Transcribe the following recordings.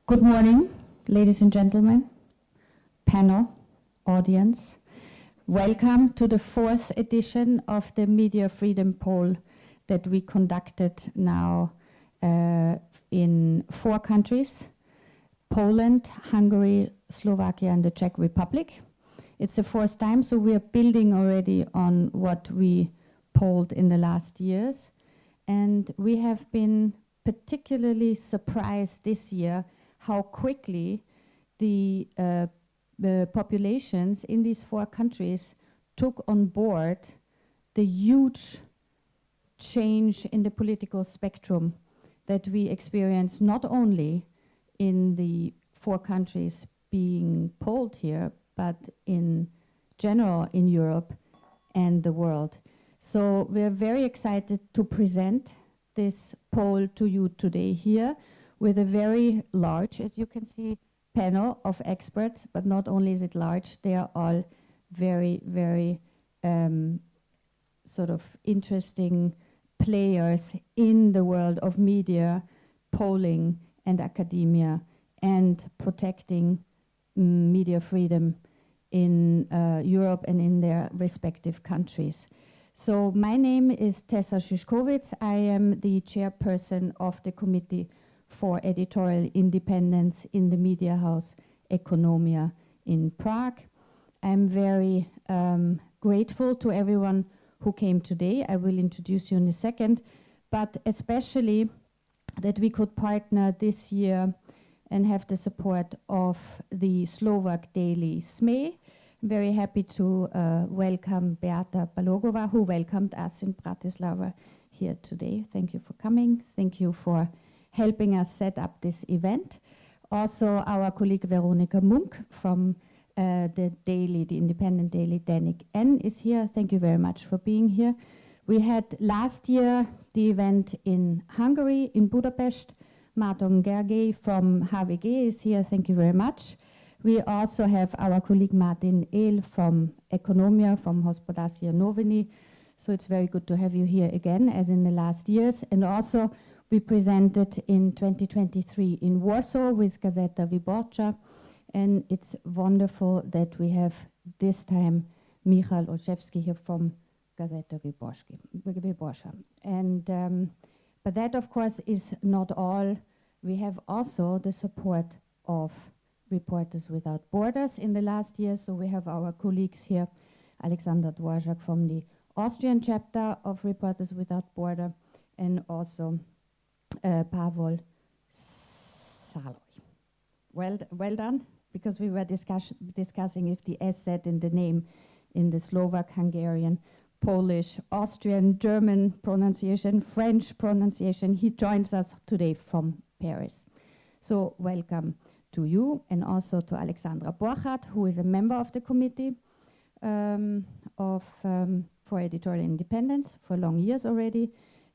Good morning, ladies and gentlemen, panel, audience. Welcome to the fourth edition of the Media Freedom Poll that we conducted now in 4 countries: Poland, Hungary, Slovakia, and the Czech Republic. It's the 4th time, so we are building already on what we polled in the last years. And we have been particularly surprised this year how quickly the populations in these 4 countries took on board the huge change in the political spectrum that we experience not only in the 4 countries being polled here, but in general in Europe and the world. So we're very excited to present this poll to you today here with a very large, as you can see, panel of experts, but not only is it large, they are all very, very sort of interesting players in the world of media, polling, and academia, and protecting media freedom in Europe and in their respective countries. So my name is Tessa Szyszkowitz. I am the chairperson of the Committee for Editorial Independence in the media house Ekonomia in Prague. I'm very grateful to everyone who came today. I will introduce you in a second, but especially that we could partner this year and have the support of the Slovak daily SME. I'm very happy to welcome Beáta Balogová, who welcomed us in Bratislava here today. Thank you for coming. Thank you for helping us set up this event. Also, our colleague Veronika Munk from the independent daily Denník is here. Thank you very much for being here. We had last year the event in Hungary, in Budapest. Márton Gergely from HVG is here. Thank you very much. We also have our colleague Márton Gergely from Ekonomia, from Hospodářské noviny. So it's very good to have you here again, as in the last years. And also, we presented in 2023 in Warsaw with Gazeta Wyborcza, and it's wonderful that we have this time Michał Olszewski here from Gazeta Wyborcza. And but that, of course, is not all. We have also the support of Reporters Without Borders in the last year. So we have our colleagues here, Alexandra Borchardt from the Austrian chapter of Reporters Without Borders, and also Pavol, Szalai. Well done, because we were discussing if the S set in the name in the Slovak, Hungarian, Polish, Austrian, German pronunciation, French pronunciation. He joins us today from Paris. So welcome to you, and also to Alexandra Borchardt, who is a member of the committee for editorial independence for long years already.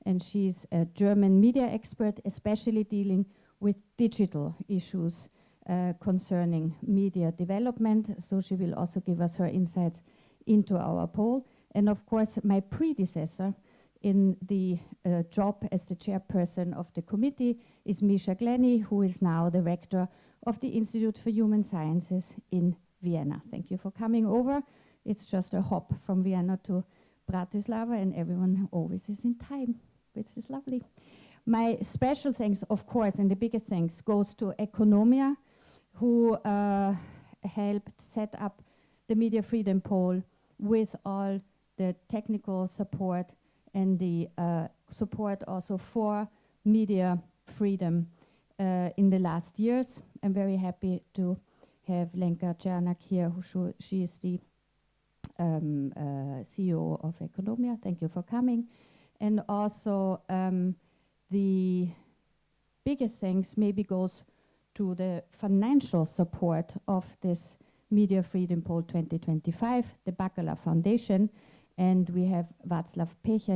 And she's a German media expert, especially dealing with digital issues concerning media development. So she will also give us her insights into our poll. And of course, my predecessor in the job as the chairperson of the committee is Misha Glenny, who is now the rector of the Institute for Human Sciences in Vienna. Thank you for coming over. It's just a hop from Vienna to Bratislava, and everyone always is in time, which is lovely. My special thanks, of course, and the biggest thanks goes to Ekonomia, who helped set up the Media Freedom Poll with all the technical support and the support also for media freedom in the last years. I'm very happy to have Lenka Czernak here, she is the CEO of Ekonomia. Thank you for coming. And also the biggest thanks maybe goes to the financial support of this Media Freedom Poll 2025, the Bakalau Foundation. And we have Václav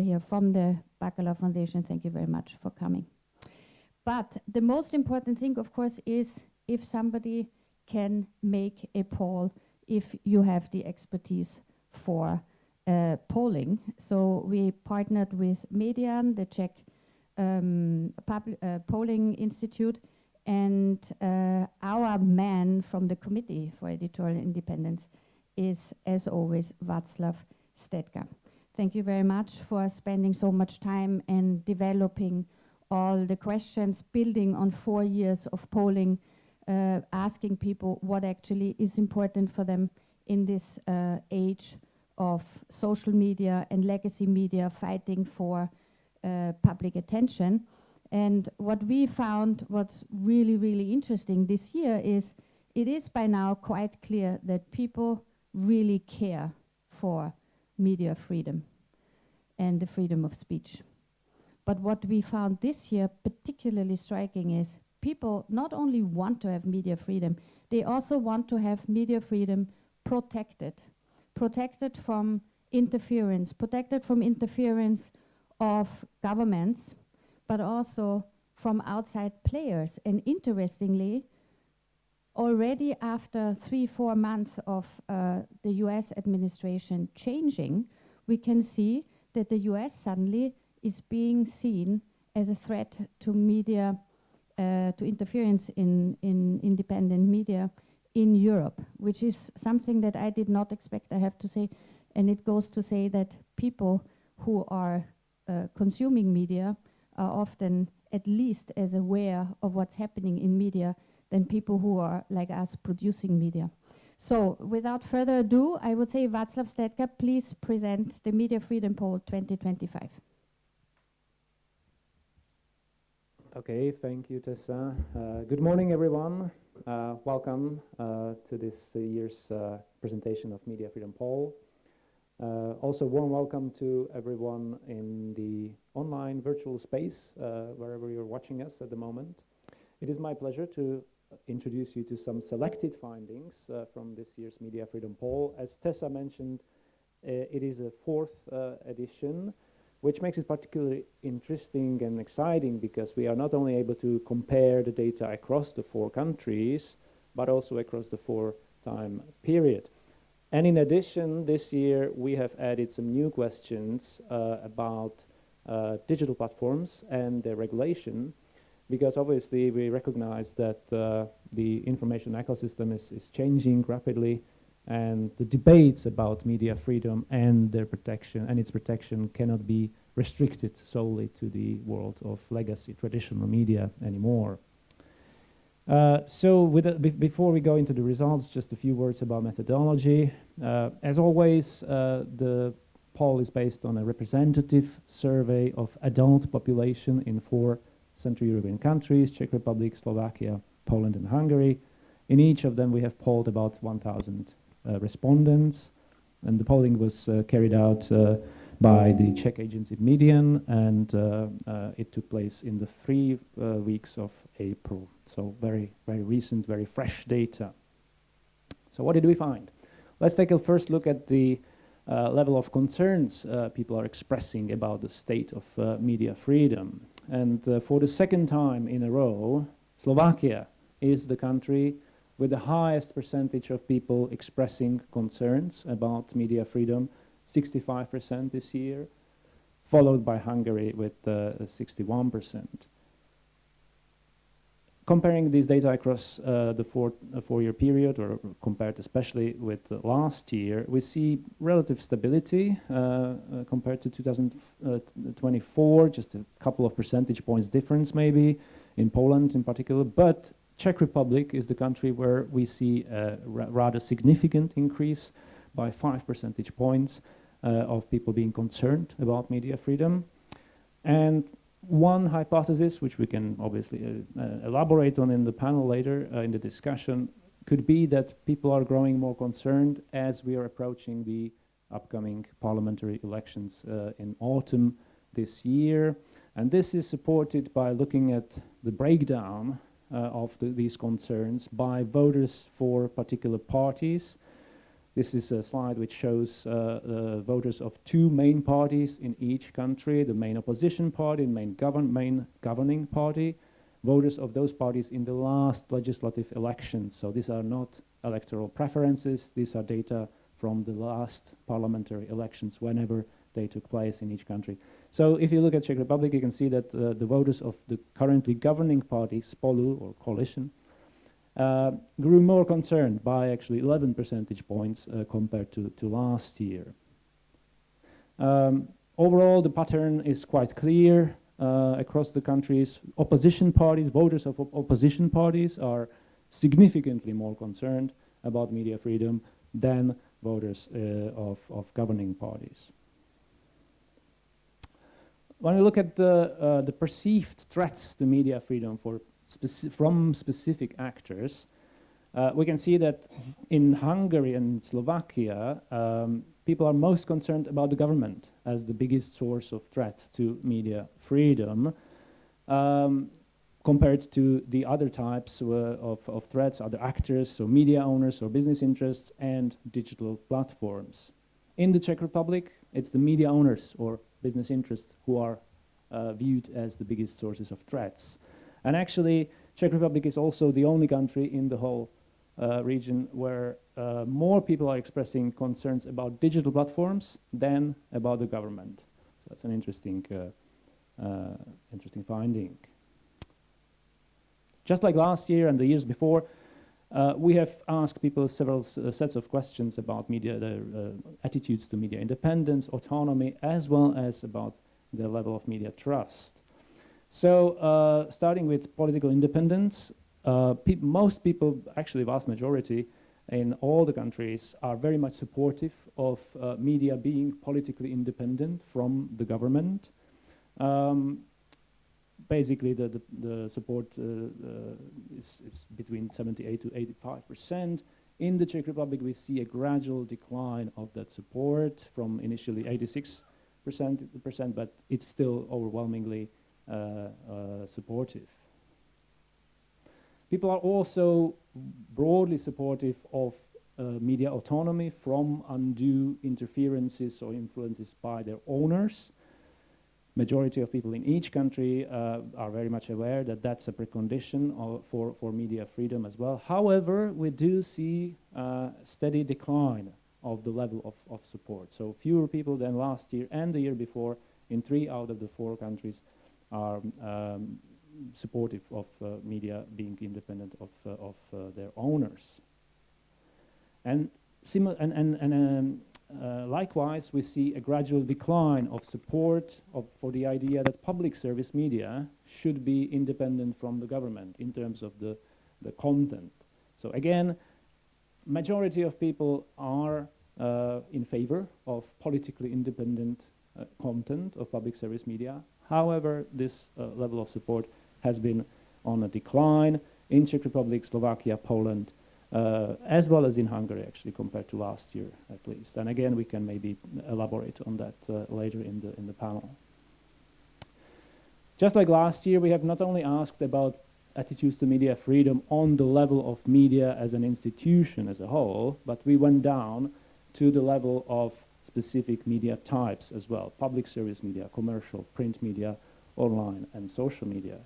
here from the Bakalau Foundation. Thank you very much for coming. But the most important thing, of course, is if somebody can make a poll, if you have the expertise for polling. So we partnered with Median, the Czech polling institute, And our man from the Committee for Editorial Independence is, as always, Václav Štětka. Thank you very much for spending so much time and developing all the questions, building on 4 years of polling, asking people what actually is important for them in this age of social media and legacy media fighting for public attention. And what we found what's really, really interesting this year is it is by now quite clear that people really care for media freedom and the freedom of speech. But what we found this year particularly striking is people not only want to have media freedom, they also want to have media freedom protected from interference, protected from interference of governments, but also from outside players. And interestingly, already after 3-4 months of the US administration changing, we can see that the US suddenly is being seen as a threat to media, to interference in independent media in Europe, which is something that I did not expect, I have to say. And it goes to say that people who are consuming media are often at least as aware of what's happening in media than people who are like us producing media. So without further ado, I would say Václav Štětka, please present the Media Freedom Poll 2025. Okay, thank you, Tessa. Good morning, everyone. Welcome to this year's presentation of Media Freedom Poll. Also, warm welcome to everyone in the online virtual space, wherever you're watching us at the moment. It is my pleasure to introduce you to some selected findings from this year's Media Freedom Poll. As Tessa mentioned, it is a 4th edition, which makes it particularly interesting and exciting because we are not only able to compare the data across the 4 countries, but also across the 4-time period. And in addition, this year we have added some new questions about digital platforms and their regulation, because obviously we recognize that the information ecosystem is changing rapidly, and the debates about media freedom and their protection and its protection cannot be restricted solely to the world of legacy traditional media anymore. So before we go into the results, just a few words about methodology. As always, the poll is based on a representative survey of adult population in 4 Central European countries: Czech Republic, Slovakia, Poland, and Hungary. In each of them we have polled about 1,000 respondents, and the polling was carried out by the Czech agency Median, and it took place in the 3 weeks of April. So very, very recent, very fresh data. So what did we find? Let's take a first look at the level of concerns people are expressing about the state of media freedom. And for the 2nd time in a row, Slovakia is the country with the highest percentage of people expressing concerns about media freedom, 65% this year, followed by Hungary with 61%. Comparing these data across the 4-year period, or compared especially with last year, we see relative stability compared to 2024, just a couple of percentage points difference maybe, in Poland in particular, but Czech Republic is the country where we see a rather significant increase by 5 percentage points of people being concerned about media freedom. And one hypothesis, which we can obviously elaborate on in the panel later in the discussion, could be that people are growing more concerned as we are approaching the upcoming parliamentary elections in autumn this year. And this is supported by looking at the breakdown of these concerns by voters for particular parties. This is a slide which shows voters of 2 main parties in each country, the main opposition party and main governing party, voters of those parties in the last legislative elections. So these are not electoral preferences, these are data from the last parliamentary elections whenever they took place in each country. So if you look at Czech Republic, you can see that the voters of the currently governing party, Spolu, or coalition, grew more concerned by actually 11 percentage points compared to last year. Overall, the pattern is quite clear across the countries. Opposition parties, voters of opposition parties are significantly more concerned about media freedom than voters of governing parties. When we look at the perceived threats to media freedom from specific actors, we can see that in Hungary and Slovakia, people are most concerned about the government as the biggest source of threat to media freedom, compared to the other types of threats, other actors, so media owners or business interests, and digital platforms. In the Czech Republic, it's the media owners or business interests who are viewed as the biggest sources of threats. And actually, Czech Republic is also the only country in the whole region where more people are expressing concerns about digital platforms than about the government. So that's an interesting finding. Just like last year and the years before, we have asked people several sets of questions about media, their attitudes to media independence, autonomy, as well as about the level of media trust. So starting with political independence, most people, actually vast majority in all the countries, are very much supportive of media being politically independent from the government. Basically, the support is between 78 to 85%. In the Czech Republic, we see a gradual decline of that support from initially 86%, but it's still overwhelmingly supportive. People are also broadly supportive of media autonomy from undue interferences or influences by their owners. Majority of people in each country are very much aware that that's a precondition for media freedom as well. However, we do see a steady decline of the level of support. So fewer people than last year and the year before in 3 out of the 4 countries are supportive of media being independent of their owners. And likewise, we see a gradual decline of support for the idea that public service media should be independent from the government in terms of the content. So again, majority of people are in favor of politically independent content of public service media. However, this level of support has been on a decline in Czech Republic, Slovakia, Poland, as well as in Hungary, actually, compared to last year, at least. And again, we can maybe elaborate on that later in the panel. Just like last year, we have not only asked about attitudes to media freedom on the level of media as an institution as a whole, but we went down to the level of specific media types as well: public service media, commercial, print media, online, and social media.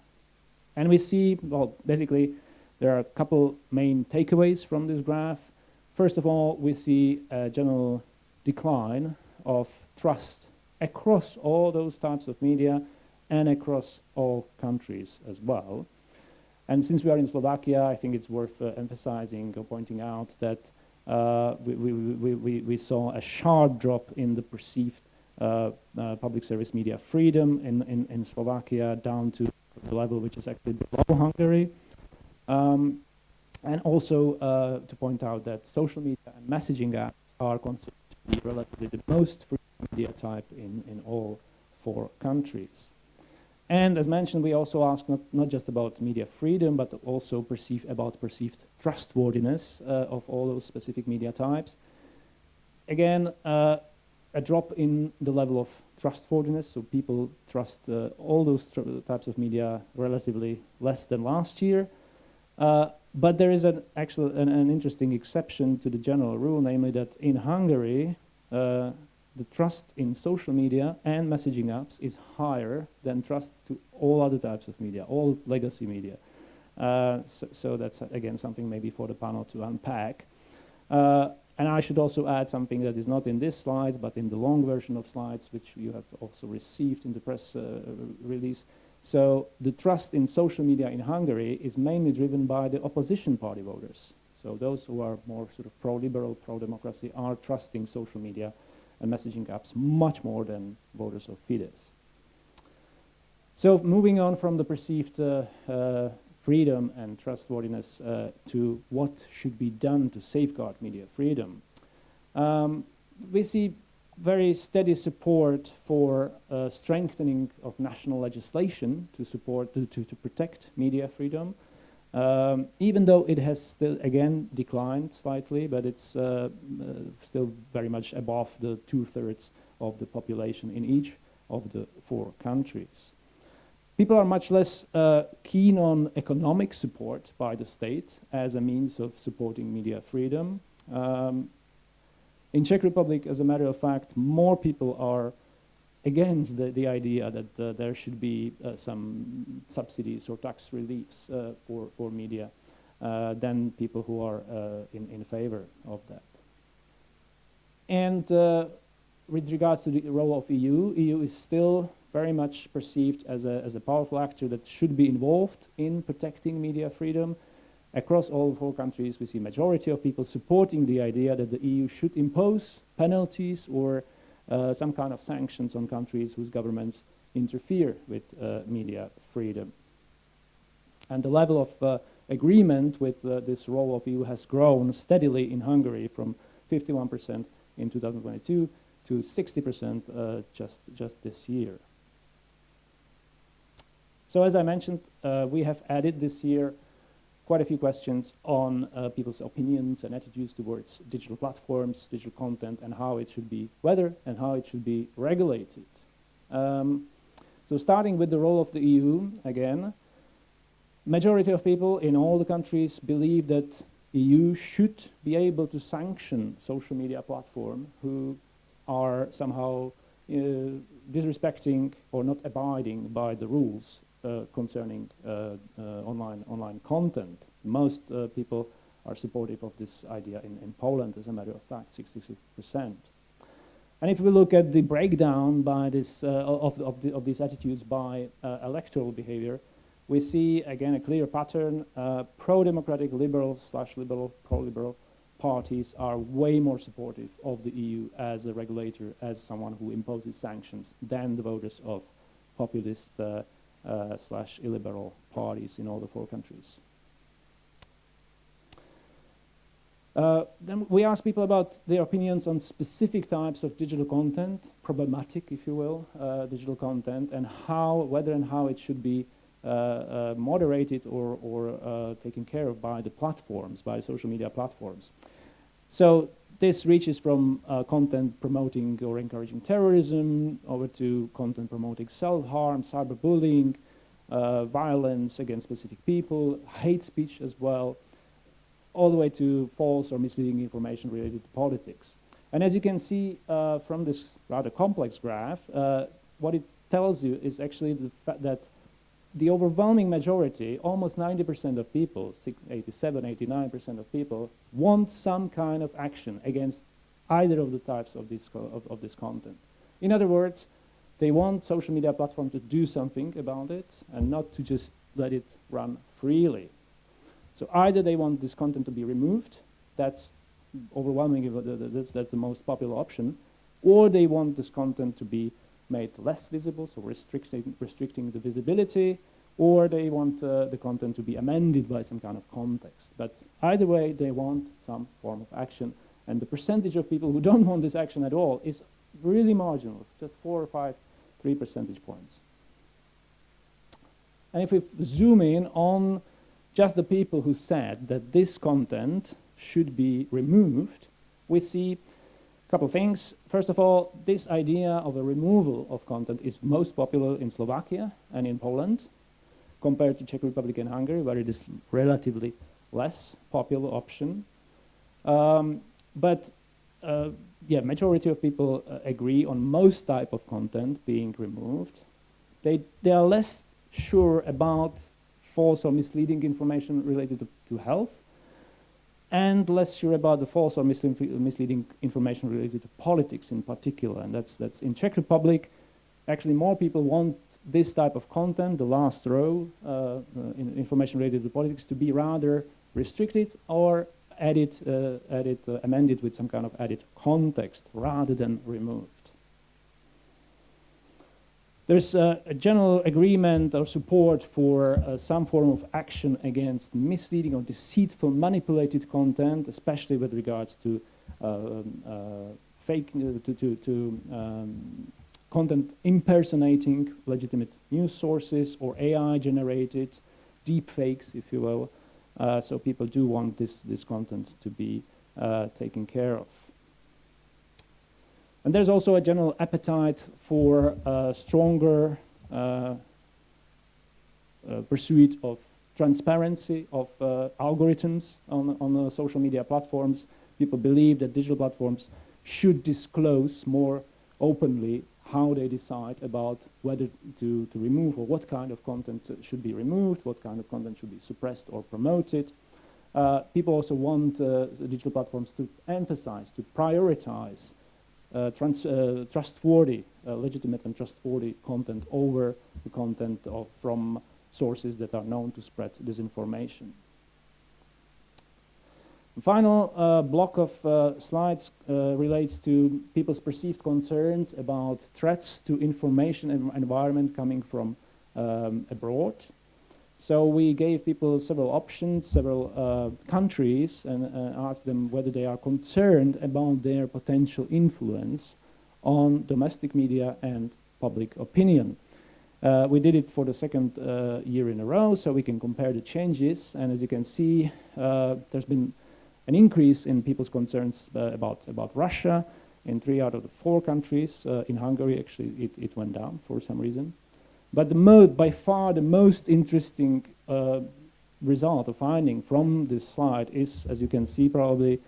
And we see, well, basically, there are a couple main takeaways from this graph. First of all, we see a general decline of trust across all those types of media and across all countries as well. And since we are in Slovakia, I think it's worth emphasizing or pointing out that we saw a sharp drop in the perceived public service media freedom in Slovakia down to the level which is actually below Hungary. And also to point out that social media and messaging apps are considered to be relatively the most free media type in all 4 countries. And as mentioned, we also ask not just about media freedom, but also about perceived trustworthiness of all those specific media types. Again, a drop in the level of trustworthiness, so people trust all those types of media relatively less than last year. But there is an interesting exception to the general rule, namely that in Hungary, the trust in social media and messaging apps is higher than trust to all other types of media, all legacy media. So that's, again, something maybe for the panel to unpack. And I should also add something that is not in this slide, but in the long version of slides, which you have also received in the press release. So the trust in social media in Hungary is mainly driven by the opposition party voters. So those who are more sort of pro-liberal, pro-democracy are trusting social media and messaging apps much more than voters of Fidesz. So moving on from the perceived freedom and trustworthiness to what should be done to safeguard media freedom. We see very steady support for strengthening of national legislation to support, to protect media freedom, even though it has still, again, declined slightly, but it's still very much above the 2/3 of the population in each of the 4 countries. People are much less keen on economic support by the state as a means of supporting media freedom. In Czech Republic, as a matter of fact, more people are against the idea that there should be some subsidies or tax reliefs for media than people who are in favor of that. And with regards to the role of EU is still very much perceived as a powerful actor that should be involved in protecting media freedom. Across all 4 countries, we see majority of people supporting the idea that the EU should impose penalties or some kind of sanctions on countries whose governments interfere with media freedom. And the level of agreement with this role of EU has grown steadily in Hungary from 51% in 2022 to 60% just this year. So as I mentioned, we have added this year quite a few questions on people's opinions and attitudes towards digital platforms, digital content, and how it should be, whether and how it should be regulated. So starting with the role of the EU, again, majority of people in all the countries believe that EU should be able to sanction social media platforms who are somehow disrespecting or not abiding by the rules concerning online content. Most people are supportive of this idea in Poland, as a matter of fact, 66%. And if we look at the breakdown by this of these attitudes by electoral behavior, we see again a clear pattern. Pro-democratic liberal/liberal, pro-liberal parties are way more supportive of the EU as a regulator, as someone who imposes sanctions, than the voters of populist slash illiberal parties in all the 4 countries. Then we ask people about their opinions on specific types of digital content, problematic, if you will, digital content, and whether and how it should be moderated or taken care of by the platforms, by social media platforms. So this reaches from content promoting or encouraging terrorism over to content promoting self-harm, cyberbullying, violence against specific people, hate speech as well, all the way to false or misleading information related to politics. And as you can see from this rather complex graph, what it tells you is actually the fact that the overwhelming majority, almost 90% of people, 87, 89% of people, want some kind of action against either of the types of this content. In other words, they want social media platform to do something about it and not to just let it run freely. So either they want this content to be removed, that's overwhelmingly, that's the most popular option, or they want this content to be made less visible, so restricting the visibility, or they want the content to be amended by some kind of context. But either way, they want some form of action, and the percentage of people who don't want this action at all is really marginal, just 4 or 5, 3 percentage points. And if we zoom in on just the people who said that this content should be removed, we see a couple of things. First of all, this idea of a removal of content is most popular in Slovakia and in Poland, compared to Czech Republic and Hungary, where it is relatively less popular option. Majority of people agree on most type of content being removed. They are less sure about false or misleading information related to health, and less sure about the false or misleading information related to politics in particular. And that's in Czech Republic. Actually, more people want this type of content, the last row, information related to politics, to be rather restricted or amended with some kind of added context rather than removed. There's a general agreement or support for some form of action against misleading or deceitful manipulated content, especially with regards to content impersonating legitimate news sources or AI-generated deep fakes, if you will. So people do want this content to be taken care of. And there's also a general appetite for stronger pursuit of transparency of algorithms on social media platforms. People believe that digital platforms should disclose more openly how they decide about whether to remove or what kind of content should be removed, what kind of content should be suppressed or promoted. People also want digital platforms to emphasize, to prioritize trustworthy, legitimate and trustworthy content over the content from sources that are known to spread disinformation. The final block of slides relates to people's perceived concerns about threats to information environment coming from abroad. So we gave people several options, several countries, and asked them whether they are concerned about their potential influence on domestic media and public opinion. We did it for the second year in a row, so we can compare the changes. And as you can see, there's been an increase in people's concerns about Russia in 3 out of the 4 countries. In Hungary, actually, it went down for some reason. But by far the most interesting result or finding from this slide is, as you can see, probably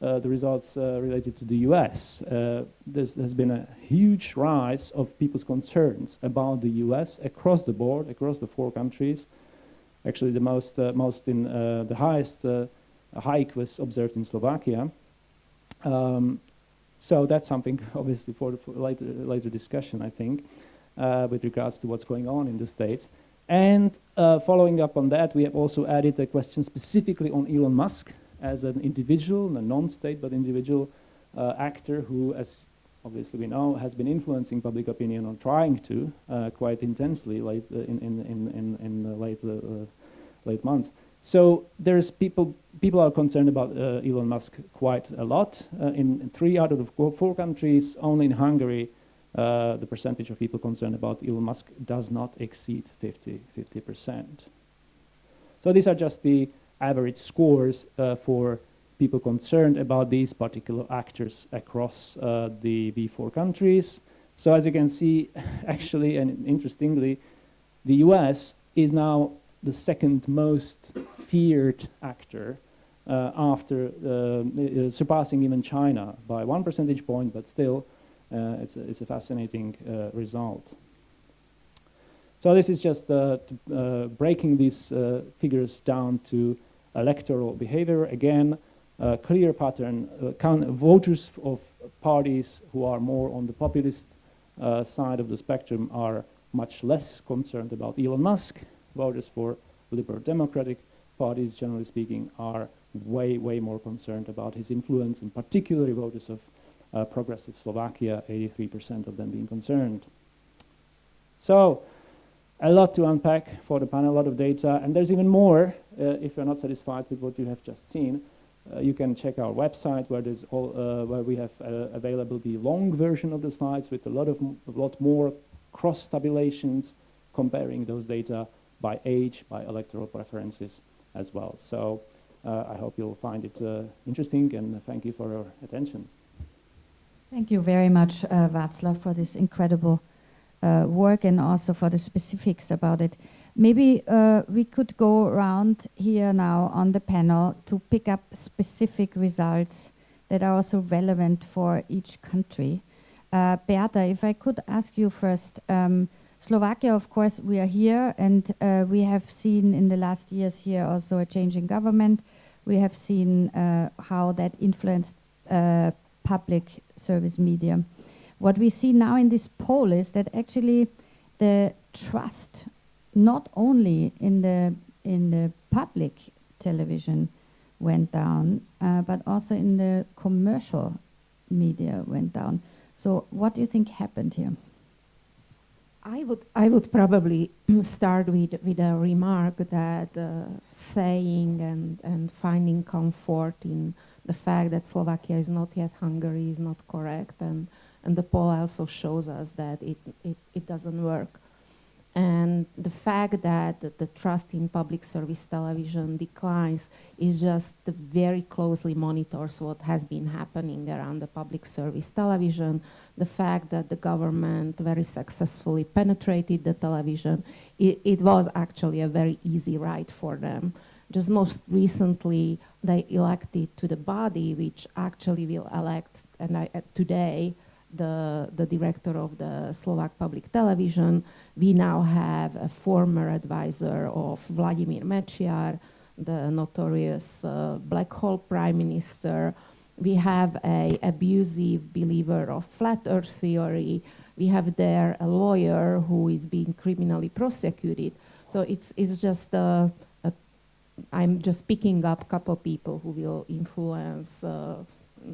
the results related to the US. There's been a huge rise of people's concerns about the US across the board, across the 4 countries. Actually, the highest hike was observed in Slovakia. So that's something, obviously, for later discussion, I think. With regards to what's going on in the States. And following up on that, we have also added a question specifically on Elon Musk as an individual, a non-state but individual actor who, as obviously we know, has been influencing public opinion or trying to quite intensely in the late months. So there's people are concerned about Elon Musk quite a lot. In 3 out of the 4 countries, only in Hungary, the percentage of people concerned about Elon Musk does not exceed 50%. So these are just the average scores for people concerned about these particular actors across the V4 countries. So as you can see, actually, and interestingly, the US is now the second most feared actor after surpassing even China by 1 percentage point, but still it's a fascinating result. So this is just breaking these figures down to electoral behavior. Again, a clear pattern. Voters of parties who are more on the populist side of the spectrum are much less concerned about Elon Musk. Voters for liberal democratic parties, generally speaking, are way more concerned about his influence, and particularly voters of progressive Slovakia, 83% of them being concerned. So, a lot to unpack for the panel, a lot of data, and there's even more. If you're not satisfied with what you have just seen, you can check our website where we have available the long version of the slides with a lot more cross-tabulations, comparing those data by age, by electoral preferences as well. So, I hope you'll find it interesting, and thank you for your attention. Thank you very much, Václav, for this incredible work and also for the specifics about it. Maybe we could go around here now on the panel to pick up specific results that are also relevant for each country. Beáta, if I could ask you first, Slovakia, of course, we are here, and we have seen in the last years here also a change in government we have seen how that influenced public service media. What we see now in this poll is that actually the trust, not only in the public television, went down, but also in the commercial media went down. So what do you think happened here? I would probably start with a remark that saying and finding comfort in the fact that Slovakia is not yet Hungary is not correct, and the poll also shows us that it doesn't work. And the fact that the trust in public service television declines is just very closely monitors what has been happening around the public service television. The fact that the government very successfully penetrated the television, it was actually a very easy ride for them. Just most recently, they elected to the body which actually will elect, and today, the director of the Slovak public television. We now have a former advisor of Vladimír Mečiar, the notorious black hole prime minister. We have an abusive believer of flat earth theory. We have there a lawyer who is being criminally prosecuted. So it's just I'm just picking up a couple people who will influence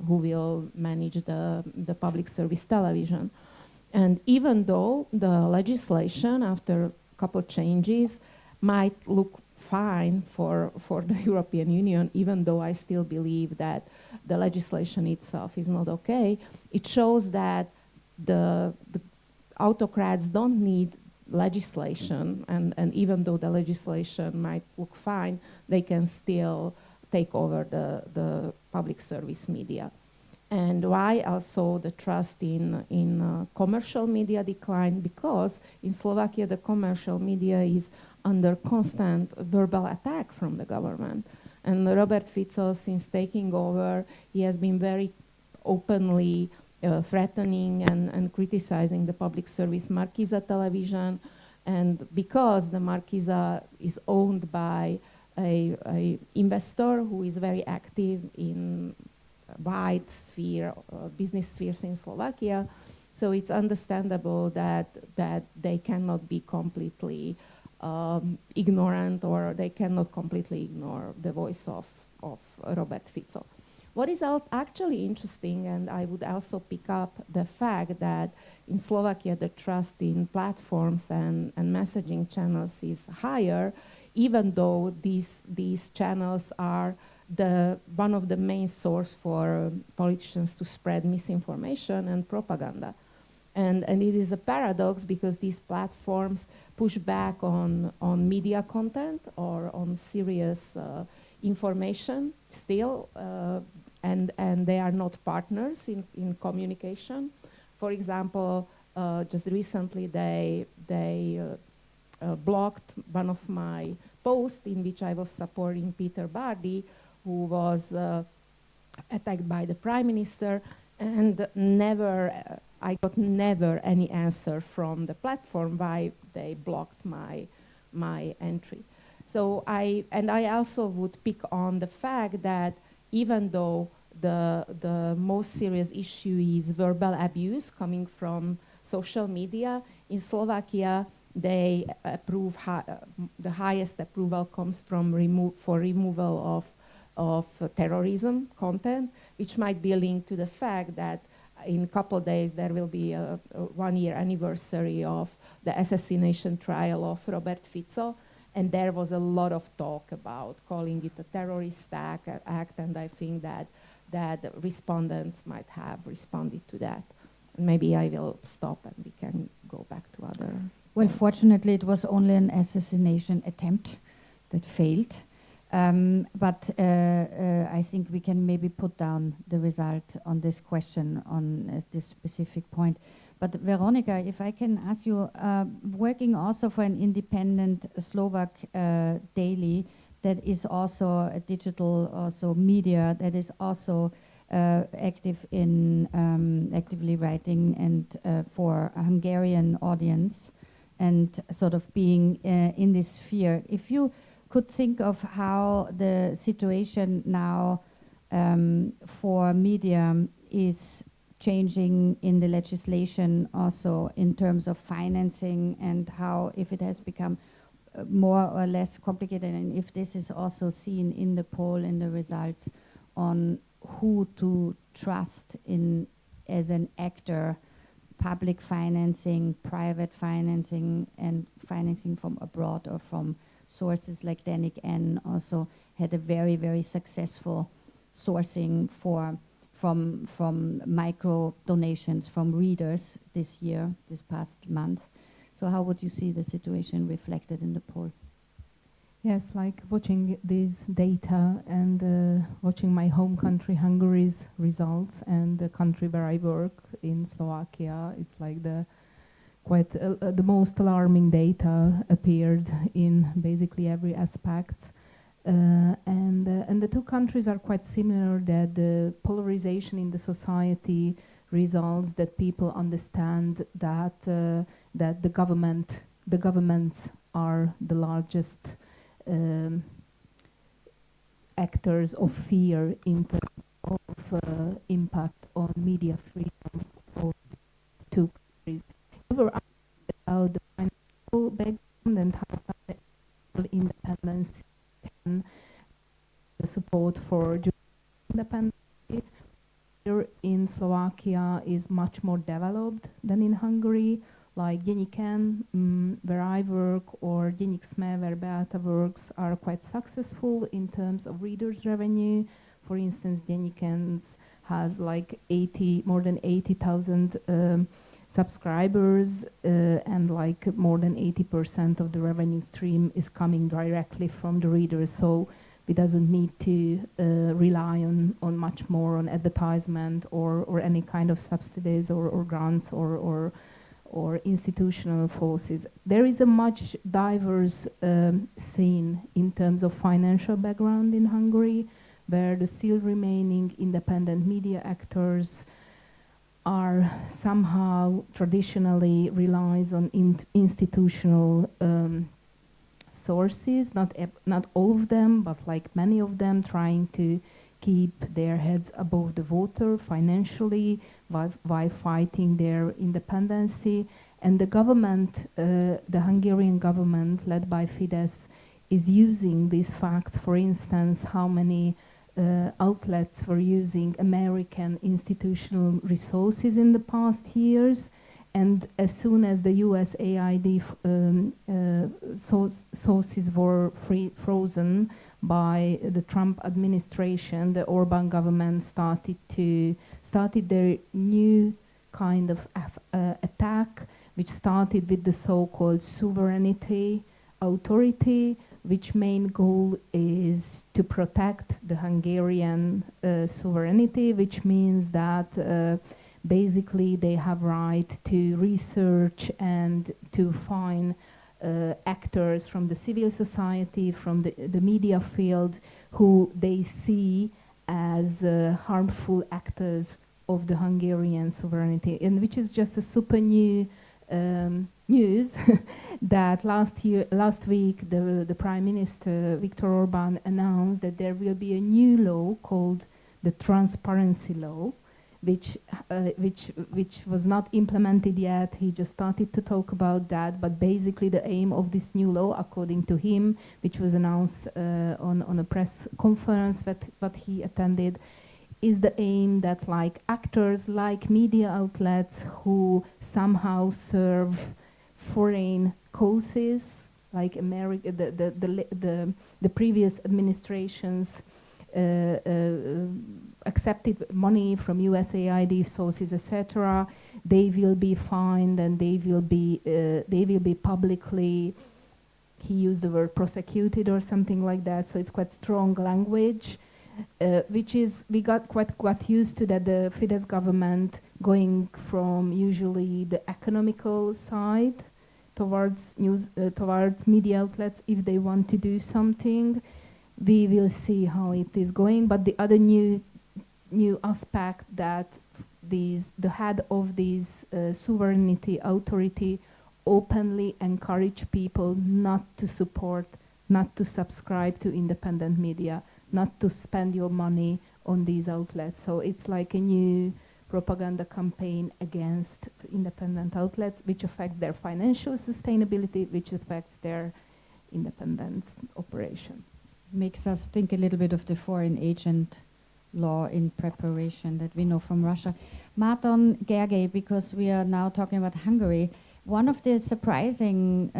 who will manage the public service television. And even though the legislation, after a couple changes, might look fine for the European Union, even though I still believe that the legislation itself is not okay, it shows that the autocrats don't need legislation, and even though the legislation might look fine, they can still take over the public service media. And why also the trust in commercial media declined? Because in Slovakia, the commercial media is under constant verbal attack from the government. And Robert Fico, since taking over, he has been very openly threatening and criticizing the public service Markiza television. And because the Markiza is owned by a investor who is very active in wide sphere, business spheres in Slovakia, so it's understandable that they cannot be completely ignorant, or they cannot completely ignore the voice of Robert Fico. What is actually interesting, and I would also pick up the fact that in Slovakia the trust in platforms and messaging channels is higher, even though these channels are one of the main source for politicians to spread misinformation and propaganda. And it is a paradox, because these platforms push back on media content or on serious information still, and they are not partners in communication. For example, just recently they blocked one of my posts in which I was supporting Peter Bardi, who was attacked by the Prime Minister, and I got never any answer from the platform why they blocked my entry. So I also would pick on the fact that even though the most serious issue is verbal abuse coming from social media, in Slovakia they approve the highest approval comes from removal of terrorism content, which might be linked to the fact that in a couple of days there will be a 1-year anniversary of the assassination trial of Robert Fico, and there was a lot of talk about calling it a terrorist act, and I think that respondents might have responded to that. And maybe I will stop and we can go back to other. Well, fortunately, it was only an assassination attempt that failed. But I think we can maybe put down the result on this question on this specific point. But Veronika, if I can ask you, working also for an independent Slovak daily that is also a digital media that is also active in actively writing and for a Hungarian audience, and sort of being in this sphere. If you could think of how the situation now for media is changing in the legislation, also in terms of financing, and how if it has become more or less complicated, and if this is also seen in the poll, in the results, on who to trust in as an actor, public financing, private financing, and financing from abroad or from sources like Denník N also had a very, very successful sourcing from micro donations from readers this year, this past month. So how would you see the situation reflected in the poll? Yes, like watching this data and watching my home country Hungary's results and the country where I work in Slovakia, it's like the most alarming data appeared in basically every aspect. And the two countries are quite similar, that the polarization in the society results that people understand that that the governments are the largest actors of fear in terms of impact on media freedom of two countries. We were asked about the financial background and how financial independence can support for independence. Here in Slovakia is much more developed than in Hungary. Like Denník N, where I work, or Denník SME, where Beáta works, are quite successful in terms of readers' revenue. For instance, Denník N has like more than 80,000 subscribers, and like more than 80% of the revenue stream is coming directly from the readers. So it doesn't need to rely on much more on advertisement or any kind of subsidies or grants or institutional forces. There is a much diverse scene in terms of financial background in Hungary, where the still remaining independent media actors are somehow traditionally relies on institutional sources, not all of them, but like many of them, trying to keep their heads above the water financially while fighting their independency. And the government, the Hungarian government led by Fidesz, is using these facts. For instance, how many outlets were using American institutional resources in the past years. And as soon as the USAID sources were frozen by the Trump administration, the Orban government started their new kind of attack, which started with the so-called sovereignty authority, which main goal is to protect the Hungarian sovereignty, which means that basically they have right to research and to find actors from the civil society, from the media field, who they see as harmful actors of the Hungarian sovereignty, and which is just a super new news that last week the Prime Minister Viktor Orbán announced that there will be a new law called the Transparency Law, which was not implemented yet. He just started to talk about that, but basically the aim of this new law, according to him, which was announced on a press conference that he attended, is the aim that like actors, like media outlets who somehow serve foreign causes, like America, the previous administrations accepted money from USAID sources, etc. They will be fined and they will be publicly, he used the word prosecuted or something like that. So it's quite strong language, which is we got used to that the Fidesz government going from usually the economical side towards media outlets if they want to do something. We will see how it is going, but the other new aspect that the head of this sovereignty authority openly encourage people not to support not to subscribe to independent media, not to spend your money on these outlets. So it's like a new propaganda campaign against independent outlets, which affects their financial sustainability, which affects their independent operation. Makes us think a little bit of the foreign agent law in preparation that we know from Russia. Márton Gergely, because we are now talking about Hungary, one of the surprising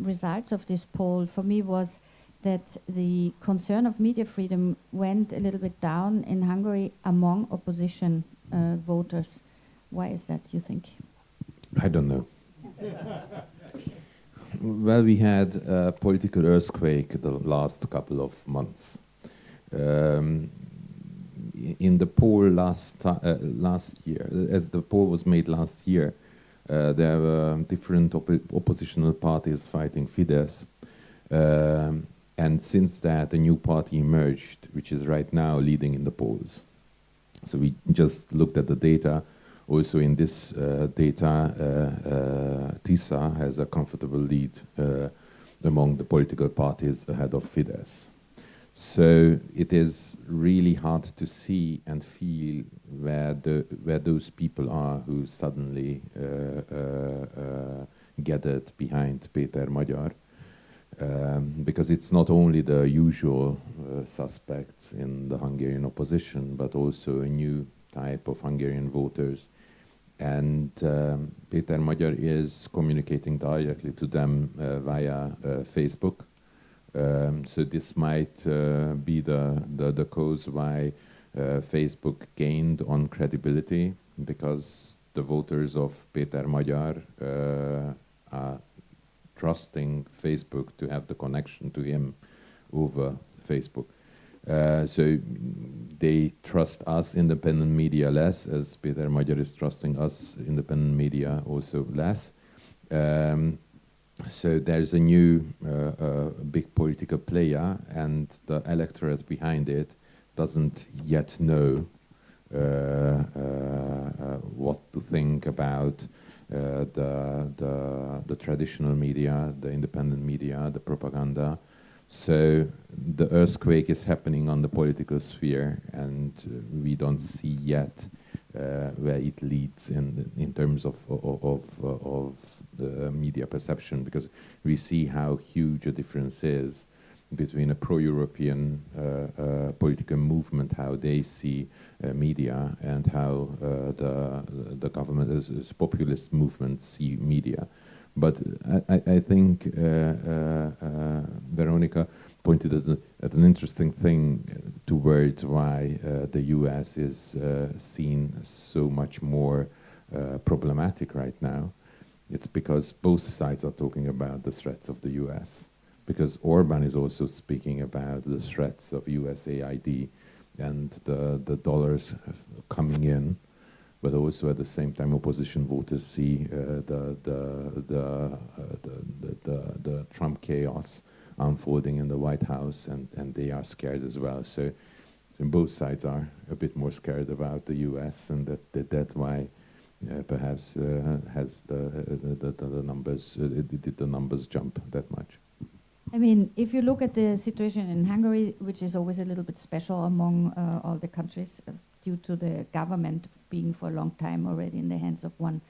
results of this poll for me was that the concern of media freedom went a little bit down in Hungary among opposition voters. Why is that, you think? I don't know. Well, we had a political earthquake the last couple of months. In the poll last year, as the poll was made last year, there were different oppositional parties fighting Fidesz. And since that, a new party emerged, which is right now leading in the polls. So we just looked at the data. Also in this data, Tessa has a comfortable lead among the political parties ahead of Fidesz. So it is really hard to see and feel where those people are who suddenly gathered behind Péter Magyar, because it's not only the usual suspects in the Hungarian opposition, but also a new type of Hungarian voters. And Péter Magyar is communicating directly to them via Facebook. So this might be the cause why Facebook gained on credibility, because the voters of Péter Magyar are trusting Facebook to have the connection to him over Facebook. So they trust us, independent media, less, as Péter Magyar is trusting us, independent media, also less. So there's a new big political player, and the electorate behind it doesn't yet know what to think about the traditional media, the independent media, the propaganda. So the earthquake is happening on the political sphere, and we don't see yet where it leads in terms of the media perception, because we see how huge a difference is between a pro-European political movement, how they see media, and how the government as populist movements see media. But I think Veronika pointed at an interesting thing towards why the US is seen so much more problematic right now. It's because both sides are talking about the threats of the US. Because Orban is also speaking about the threats of USAID and the dollars coming in, but also at the same time opposition voters see the Trump chaos unfolding in the White House, and they are scared as well. So both sides are a bit more scared about the US, and that's why perhaps has the numbers did the numbers jump that much. I mean, if you look at the situation in Hungary, which is always a little bit special among all the countries, due to the government being for a long time already in the hands of one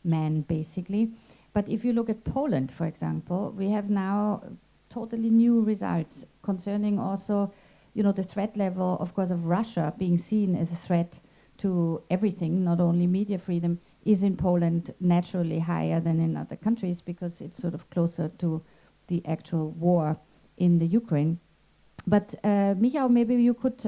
man, basically. But if you look at Poland, for example, we have now totally new results concerning also, you know, the threat level, of course, of Russia being seen as a threat to everything, not only media freedom, is in Poland naturally higher than in other countries, because it's sort of closer to the actual war in the Ukraine. But Michał, maybe you could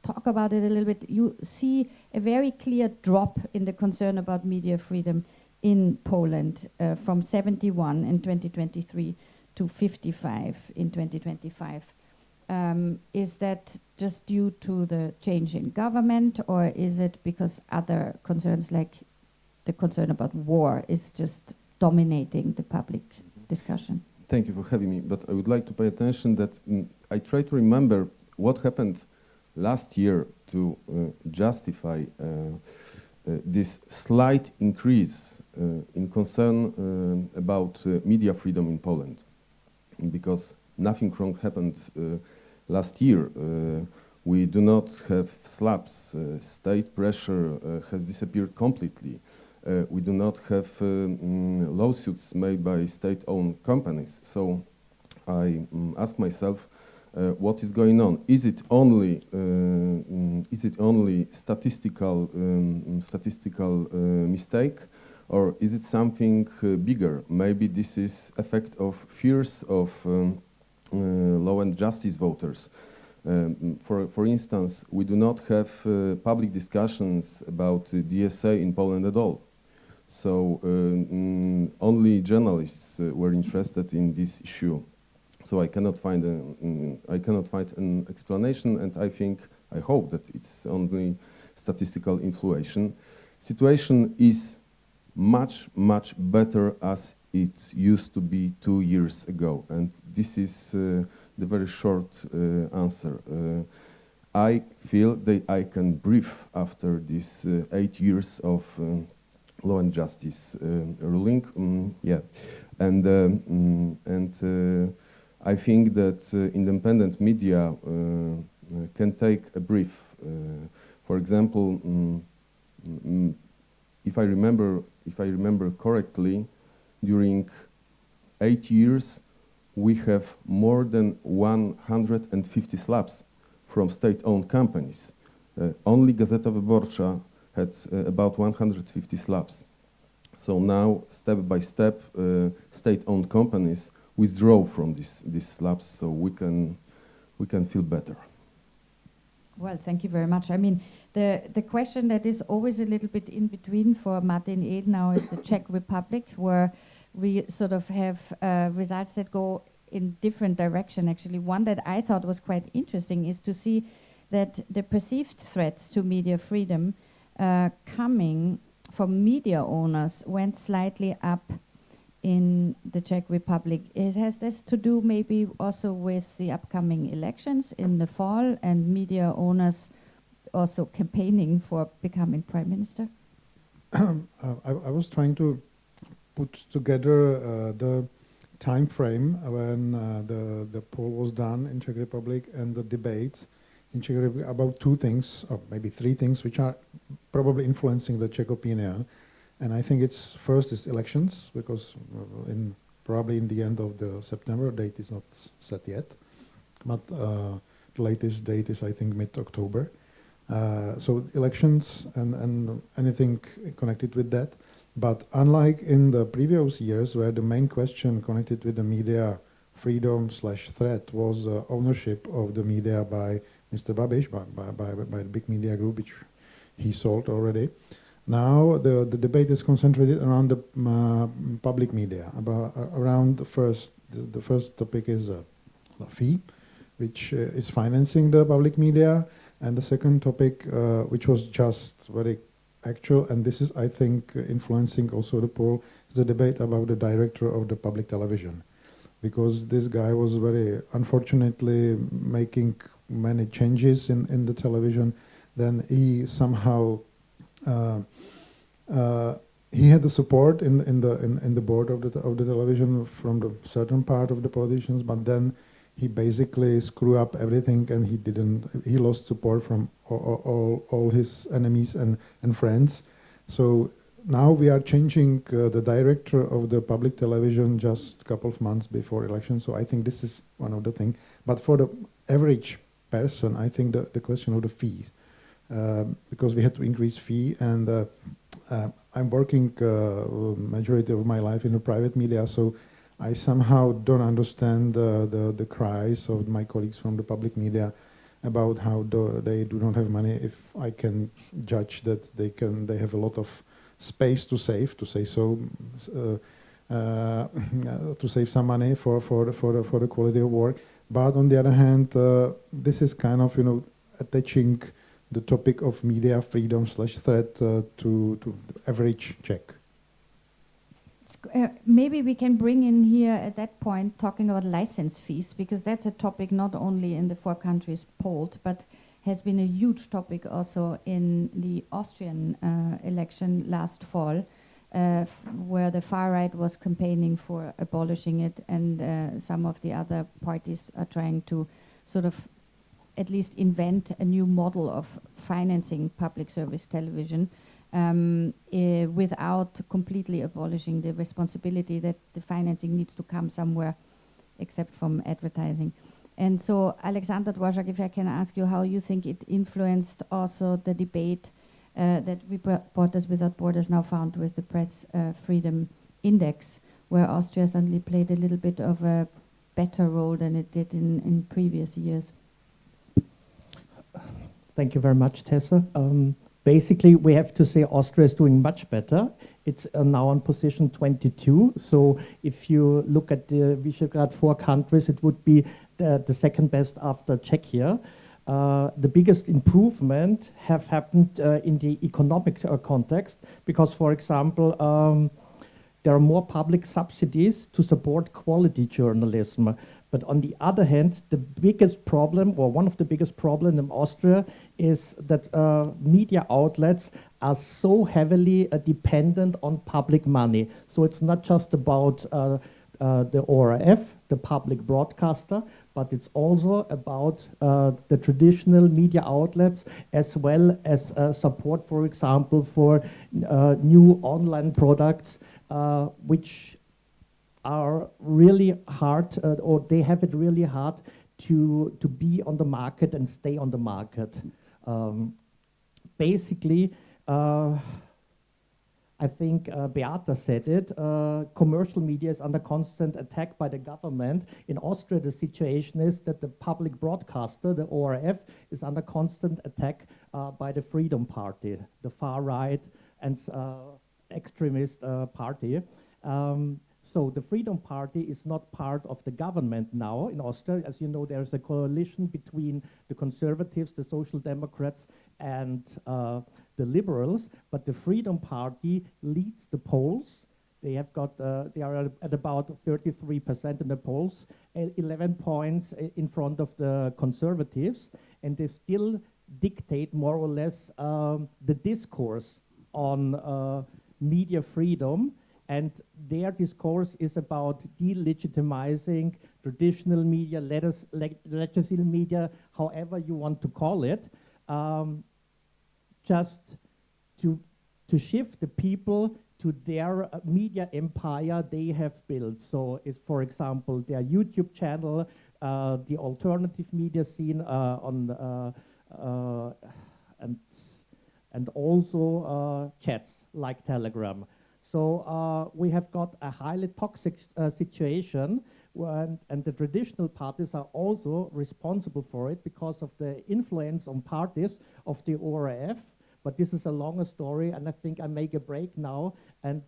talk about it a little bit. You see a very clear drop in the concern about media freedom in Poland from 71 in 2023 to 55 in 2025. Is that just due to the change in government, or is it because other concerns like the concern about war is just dominating the public discussion? Thank you for having me, but I would like to pay attention that I try to remember what happened last year to justify this slight increase in concern about media freedom in Poland. Because nothing wrong happened last year. We do not have slabs. State pressure has disappeared completely. We do not have lawsuits made by state-owned companies. So I ask myself, what is going on? Is it only statistical mistake, or is it something bigger? Maybe this is effect of fears of law and justice voters. For instance, we do not have public discussions about DSA in Poland at all. So only journalists were interested in this issue. So I cannot find an explanation, and I hope that it's only statistical inflation. Situation is much better as it used to be 2 years ago, and this is the very short answer. I feel that I can breathe after these 8 years of law and justice ruling. I think that independent media can take a brief. For example, if I remember correctly, during 8 years, we have more than 150 slabs from state-owned companies. Only Gazeta Wyborcza had about 150 slabs. So now, step by step, state-owned companies withdraw from these slabs, so we can feel better. Well, thank you very much. I mean, the question that is always a little bit in between for Martin Ed now is the Czech Republic, where we sort of have results that go in different direction. Actually, one that I thought was quite interesting is to see that the perceived threats to media freedom coming from media owners went slightly up in the Czech Republic. Has this to do maybe also with the upcoming elections in the fall and media owners also campaigning for becoming prime minister? I was trying to put together the time frame when the poll was done in Czech Republic and the debates in Czech Republic about two things, or maybe three things, which are probably influencing the Czech opinion. And I think it's first is elections, because probably in the end of the September, date is not set yet, but the latest date is I think mid-October. So elections and anything connected with that. But unlike in the previous years, where the main question connected with the media freedom/threat was ownership of the media by Mr. Babiš, by the big media group, which he sold already. Now the debate is concentrated around the public media. Around the first topic is a fee, which is financing the public media, and the second topic, which was just very actual, and this is, I think, influencing also the poll, is the debate about the director of the public television, because this guy was very unfortunately making many changes in the television. Then he somehow he had the support in the board of the television from the certain part of the politicians, but then he basically screwed up everything, and he lost support from all his enemies and friends. So now we are changing the director of the public television just a couple of months before election. So I think this is one of the things. But for the average person, I think the question of the fees, because we had to increase fee, and I'm working majority of my life in the private media, so I somehow don't understand the cries of my colleagues from the public media about how they do not have money. If I can judge that they have a lot of space to save, to say so, to save some money for the quality of work. But on the other hand, this is kind of attaching the topic of media freedom/threat to average Czech. Maybe we can bring in here at that point talking about license fees, because that's a topic not only in the 4 countries polled, but has been a huge topic also in the Austrian election last fall. where the far right was campaigning for abolishing it, and some of the other parties are trying to sort of at least invent a new model of financing public service television without completely abolishing the responsibility that the financing needs to come somewhere except from advertising. And so, Alexandra Dworzak, if I can ask you how you think it influenced also the debate that Reporters Without Borders now found with the Press Freedom Index, where Austria suddenly played a little bit of a better role than it did in previous years. Thank you very much, Tessa. Basically, we have to say Austria is doing much better. It's now on position 22. So if you look at the Visegrad 4 countries, it would be the second best after Czechia. The biggest improvement have happened in the economic context because, for example, there are more public subsidies to support quality journalism. But on the other hand, the biggest problem, or one of the biggest problems in Austria, is that media outlets are so heavily dependent on public money. So it's not just about the ORF, the public broadcaster, but it's also about the traditional media outlets, as well as support, for example, for new online products, which are really hard, or they have it really hard to be on the market and stay on the market. Basically, I think Beáta said it, commercial media is under constant attack by the government. In Austria, the situation is that the public broadcaster, the ORF, is under constant attack by the Freedom Party, the far right and extremist party. So the Freedom Party is not part of the government now in Austria. As you know, there's a coalition between the Conservatives, the Social Democrats, and the Liberals. But the Freedom Party leads the polls. They have got, they are at about 33% in the polls, 11 points in front of the Conservatives, and they still dictate more or less the discourse on media freedom. And their discourse is about delegitimizing traditional media, legislative media, however you want to call it, just to shift the people to their media empire they have built. So is, for example, their YouTube channel, the alternative media scene and also chats like Telegram. So we have got a highly toxic situation, and the traditional parties are also responsible for it because of the influence on parties of the ORF. But this is a longer story, and I think I make a break now.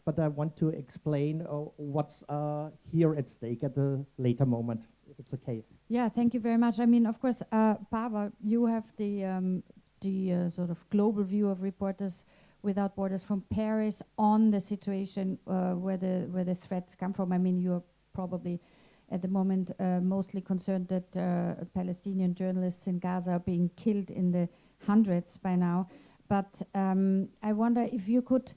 But I want to explain what's here at stake at a later moment, if it's okay. Yeah, thank you very much. I mean, of course, Pavol, you have the sort of global view of Reporters Without Borders from Paris on the situation where the threats come from. I mean, you're probably at the moment mostly concerned that Palestinian journalists in Gaza are being killed in the hundreds by now. But I wonder if you could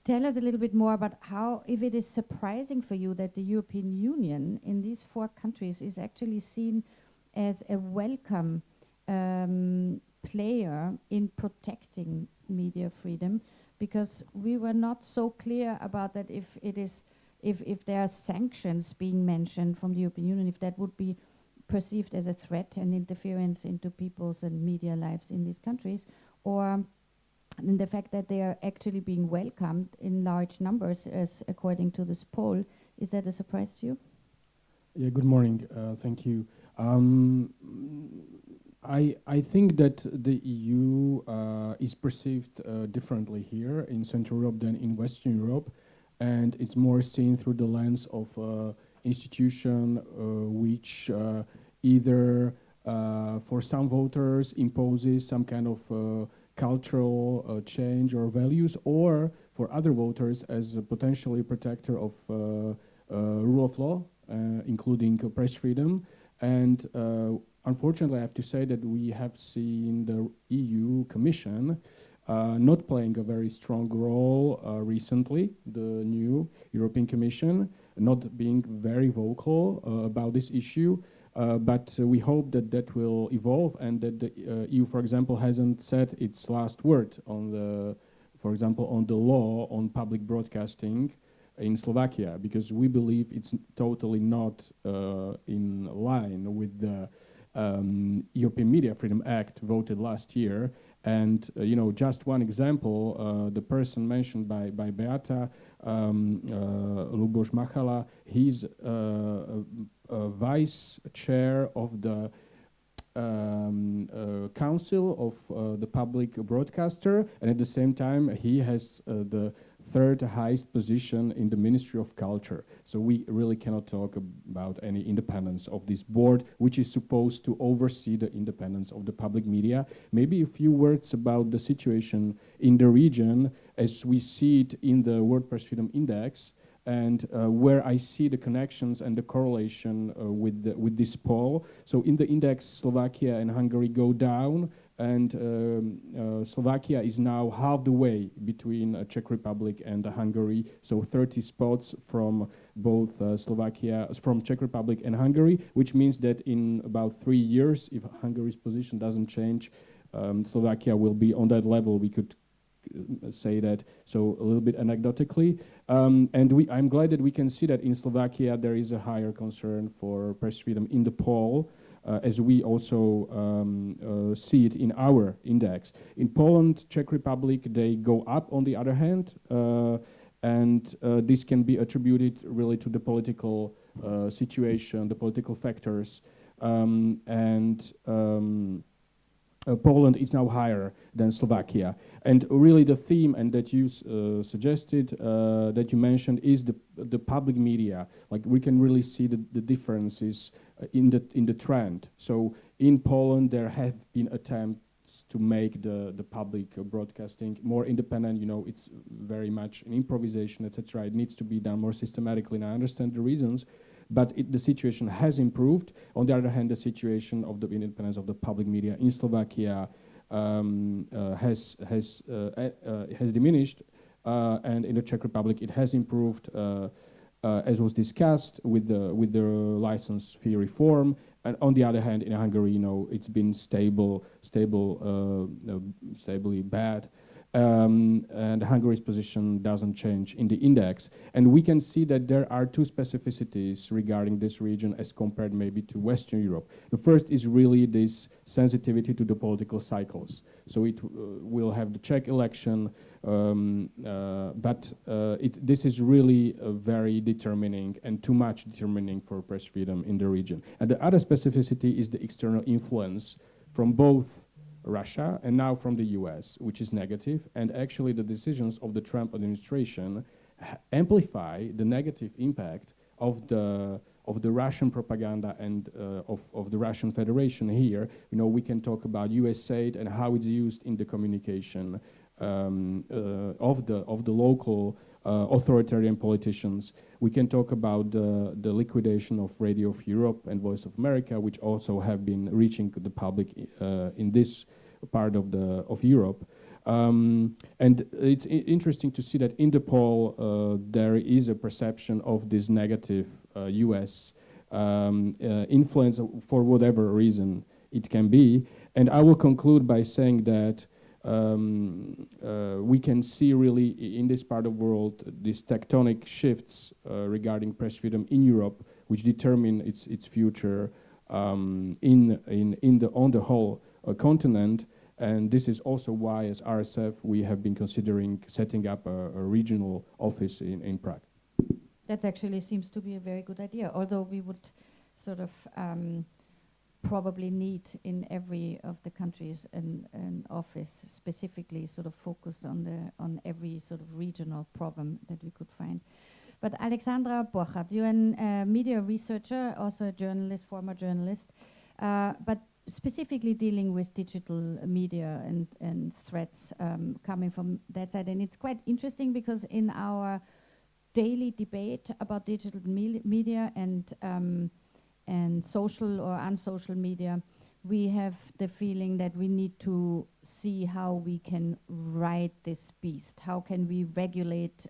tell us a little bit more about how, if it is surprising for you that the European Union in these 4 countries is actually seen as a welcome player in protecting media freedom, because we were not so clear about that if there are sanctions being mentioned from the European Union, if that would be perceived as a threat and interference into people's and media lives in these countries, or in the fact that they are actually being welcomed in large numbers, as according to this poll. Is that a surprise to you? Yeah, good morning. Thank you. I think that the EU is perceived differently here in Central Europe than in Western Europe, and it's more seen through the lens of institution which either for some voters imposes some kind of cultural change or values, or for other voters as a potentially protector of rule of law, including press freedom. And unfortunately, I have to say that we have seen the EU Commission not playing a very strong role recently, the new European Commission, not being very vocal about this issue. But we hope that that will evolve and that the EU, for example, hasn't said its last word on the, for example, on the law on public broadcasting in Slovakia, because we believe it's totally not in line with the European Media Freedom Act voted last year. And just one example, the person mentioned by Beáta, Loughborough, he's vice chair of the council of the public broadcaster, and at the same time he has the third highest position in the Ministry of Culture. So we really cannot talk about any independence of this board, which is supposed to oversee the independence of the public media. Maybe a few words about the situation in the region as we see it in the World Press Freedom Index, and where I see the connections and the correlation with this poll. So in the index, Slovakia and Hungary go down, and Slovakia is now half the way between Czech Republic and Hungary, so 30 spots from both from Czech Republic and Hungary, which means that in about 3 years, if Hungary's position doesn't change, Slovakia will be on that level. We could say that, so a little bit anecdotically. And I'm glad that we can see that in Slovakia there is a higher concern for press freedom in the poll, as we also see it in our index. In Poland, Czech Republic, they go up on the other hand, and this can be attributed really to the political situation, the political factors, Poland is now higher than Slovakia. And really the theme, and that you suggested, that you mentioned, is the public media. Like we can really see the differences in the trend. So in Poland there have been attempts to make the public broadcasting more independent. It's very much an improvisation, etc. It needs to be done more systematically, and I understand the reasons. But the situation has improved. On the other hand, the situation of the independence of the public media in Slovakia has diminished, and in the Czech Republic it has improved, as was discussed with the license fee reform. And on the other hand, in Hungary, it's been stably bad. And Hungary's position doesn't change in the index. And we can see that there are two specificities regarding this region as compared maybe to Western Europe. The first is really this sensitivity to the political cycles. So it will have the Czech election, but this is really very determining and too much determining for press freedom in the region. And the other specificity is the external influence from both Russia and now from the US, which is negative, and actually the decisions of the Trump administration amplify the negative impact of the Russian propaganda and of the Russian Federation here. We can talk about US aid and how it's used in the communication of the local authoritarian politicians. We can talk about the liquidation of Radio of Europe and Voice of America, which also have been reaching the public in this part of Europe. And it's interesting to see that in the poll there is a perception of this negative US influence for whatever reason it can be. And I will conclude by saying that we can see really in this part of the world these tectonic shifts regarding press freedom in Europe, which determine its future on the whole continent. And this is also why, as RSF, we have been considering setting up a regional office in Prague. That actually seems to be a very good idea, although we would sort of probably need in every of the countries an office specifically sort of focused on every sort of regional problem that we could find. But Alexandra Borchardt, you're a media researcher, also a journalist, former journalist, but specifically dealing with digital media and threats coming from that side. And it's quite interesting because in our daily debate about digital media and social or unsocial media, we have the feeling that we need to see how we can ride this beast. How can we regulate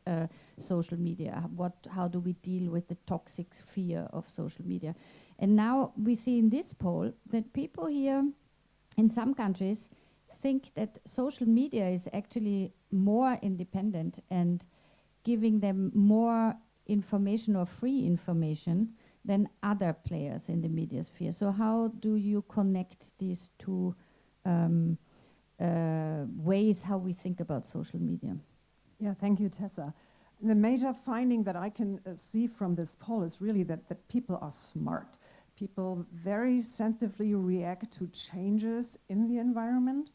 social media? How do we deal with the toxic sphere of social media? And now we see in this poll that people here in some countries think that social media is actually more independent and giving them more information or free information than other players in the media sphere. So how do you connect these two ways how we think about social media? Yeah, thank you, Tessa. The major finding that I can see from this poll is really that people are smart. People very sensitively react to changes in the environment.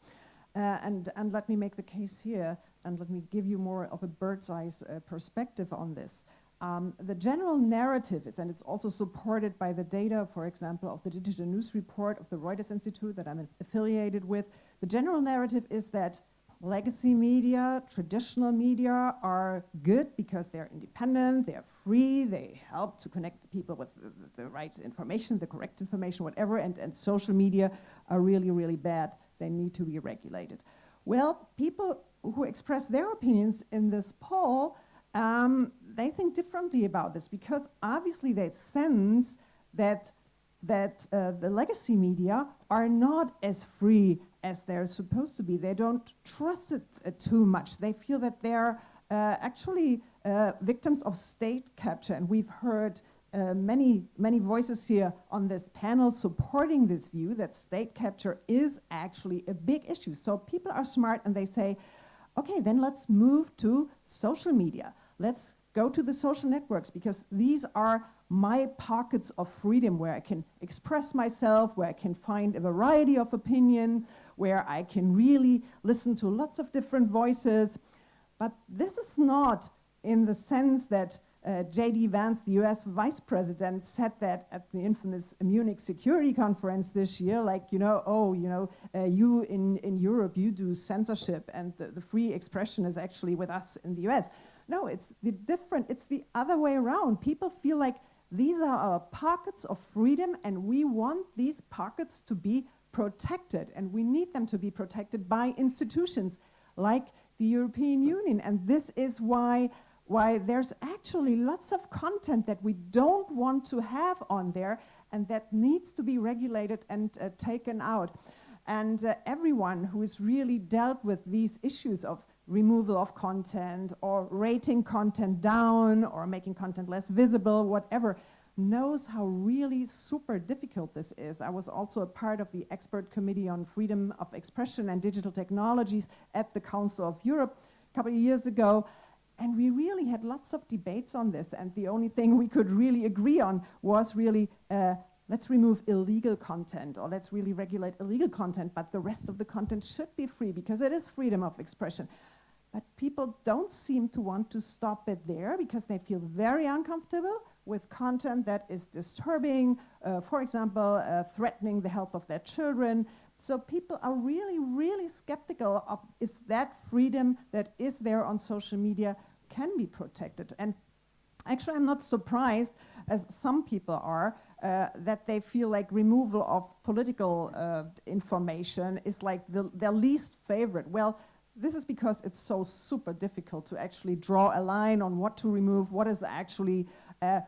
And let me make the case here, and let me give you more of a bird's eye perspective on this. The general narrative is, and it's also supported by the data, for example, of the Digital News Report of the Reuters Institute that I'm affiliated with. The general narrative is that legacy media, traditional media are good because they're independent, they're free, they help to connect the people with the right information, the correct information, whatever, and social media are really, really bad. They need to be regulated. Well, people who express their opinions in this poll, they think differently about this, because obviously they sense that the legacy media are not as free as they're supposed to be. They don't trust it too much. They feel that they're actually victims of state capture, and we've heard many voices here on this panel supporting this view that state capture is actually a big issue. So people are smart and they say, okay, then let's move to social media. Let's go to the social networks, because these are my pockets of freedom where I can express myself, where I can find a variety of opinion, where I can really listen to lots of different voices. But this is not in the sense that J.D. Vance, the US vice president, said that at the infamous Munich Security Conference this year, like, you in Europe, you do censorship and the free expression is actually with us in the US. No, it's the other way around. People feel like these are our pockets of freedom and we want these pockets to be protected, and we need them to be protected by institutions like the European Union. And this is why there's actually lots of content that we don't want to have on there and that needs to be regulated and taken out. And everyone who has really dealt with these issues of removal of content or rating content down or making content less visible, whatever, knows how really super difficult this is. I was also a part of the expert committee on freedom of expression and digital technologies at the Council of Europe a couple of years ago. And we really had lots of debates on this, and the only thing we could really agree on was really, let's remove illegal content, or let's really regulate illegal content, but the rest of the content should be free, because it is freedom of expression. But people don't seem to want to stop it there, because they feel very uncomfortable with content that is disturbing, for example, threatening the health of their children. So people are really, really skeptical of, is that freedom that is there on social media can be protected? And actually, I'm not surprised, as some people are, that they feel like removal of political information is like their least favorite. Well, this is because it's so super difficult to actually draw a line on what to remove, what is actually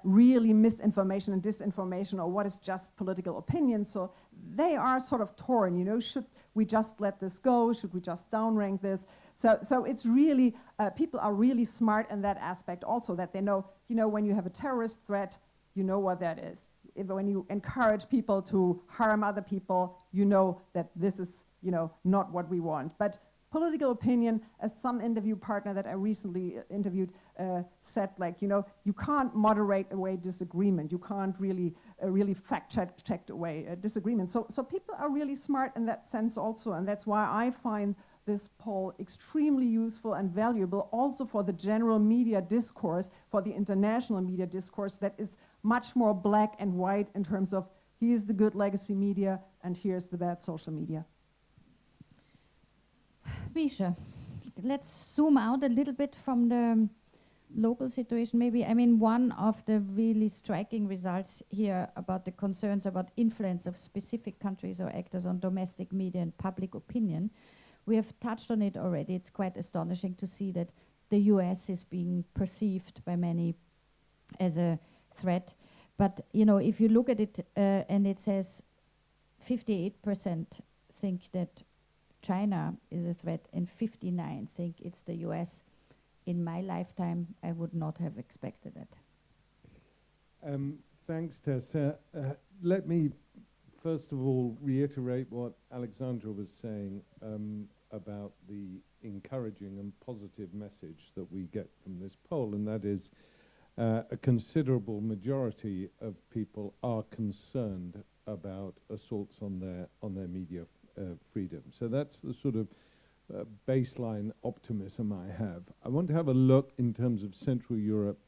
really misinformation and disinformation, or what is just political opinion. So they are sort of torn, should we just let this go? Should we just downrank this? So it's really, people are really smart in that aspect also, that they know, when you have a terrorist threat, you know what that is. When you encourage people to harm other people, you know that this is, not what we want. But political opinion, as some interview partner that I recently interviewed said, like, you can't moderate away disagreement. You can't really fact-check away disagreement. So people are really smart in that sense also, and that's why I find this poll extremely useful and valuable also for the general media discourse, for the international media discourse that is much more black and white in terms of here's the good legacy media and here's the bad social media. Misha, let's zoom out a little bit from local situation, maybe. I mean, one of the really striking results here about the concerns about influence of specific countries or actors on domestic media and public opinion, we have touched on it already. It's quite astonishing to see that the US is being perceived by many as a threat. But, you know, if you look at it and it says 58% think that China is a threat and 59% think it's the US. In my lifetime, I would not have expected that. Thanks, Tessa. Let me first of all reiterate what Alexandra was saying about the encouraging and positive message that we get from this poll, and that is a considerable majority of people are concerned about assaults on their media freedom. So that's the sort of baseline optimism I have. I want to have a look in terms of Central Europe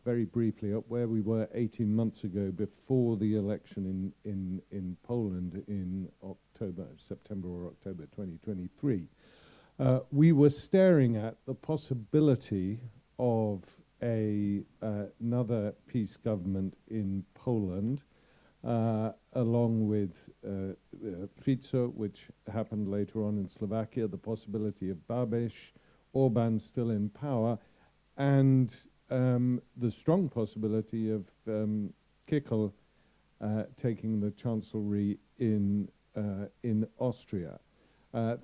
very briefly at where we were 18 months ago before the election in Poland in September or October 2023. We were staring at the possibility of another peace government in Poland, along with Fico, which happened later on in Slovakia, the possibility of Babiš, Orbán still in power, and the strong possibility of Kikel taking the chancellery in Austria.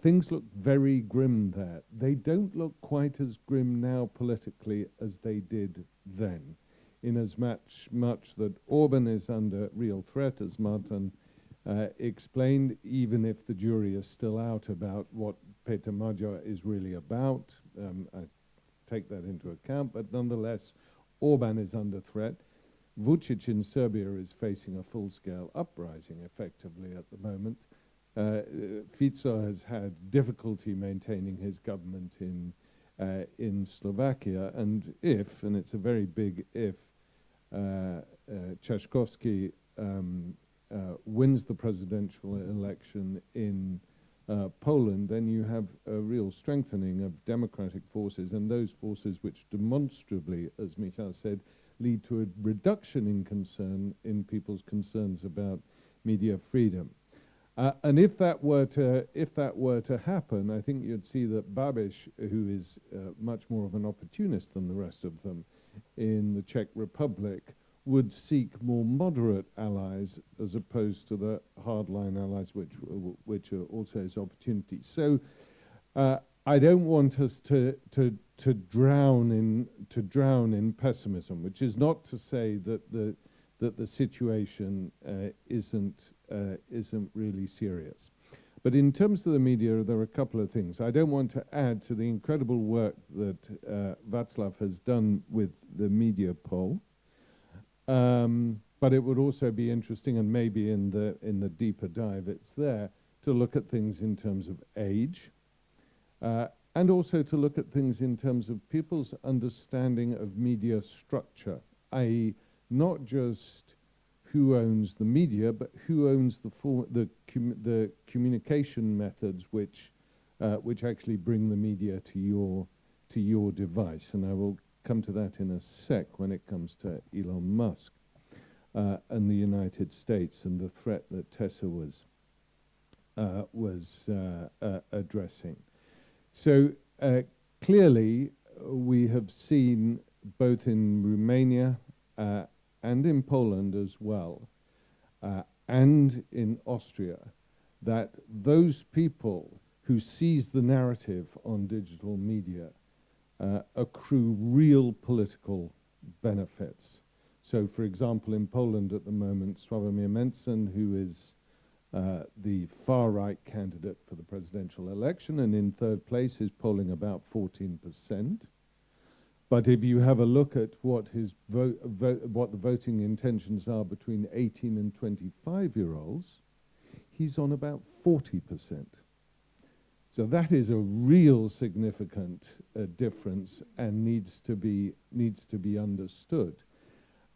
Things look very grim there. They don't look quite as grim now politically as they did then, in as much that Orban is under real threat, as Márton explained, even if the jury is still out about what Péter Magyar is really about. I take that into account, but nonetheless, Orban is under threat. Vučić in Serbia is facing a full-scale uprising, effectively, at the moment. Fico has had difficulty maintaining his government in Slovakia, and it's a very big if, Szyszkowitz wins the presidential election in Poland, then you have a real strengthening of democratic forces, and those forces which demonstrably, as Michał said, lead to a reduction in concern in people's concerns about media freedom. And if that were to happen, I think you'd see that Babiš, who is much more of an opportunist than the rest of them in the Czech Republic, would seek more moderate allies as opposed to the hardline allies, which are also his opportunities. So I don't want us to drown in pessimism, which is not to say that the situation isn't really serious. But in terms of the media, there are a couple of things. I don't want to add to the incredible work that Václav has done with the media poll, but it would also be interesting, and maybe in the deeper dive it's there, to look at things in terms of age, and also to look at things in terms of people's understanding of media structure, i.e. not just who owns the media, but who owns the communication methods which actually bring the media to your device. And I will come to that in a sec when it comes to Elon Musk and the United States and the threat that Tessa was addressing. So clearly we have seen both in Romania and in Poland as well, and in Austria, that those people who seize the narrative on digital media accrue real political benefits. So, for example, in Poland at the moment, Sławomir Mencen, who is the far-right candidate for the presidential election, and in third place is polling about 14%. But if you have a look at what his what the voting intentions are between 18 and 25-year-olds, he's on about 40%. So that is a real significant difference and needs to be understood.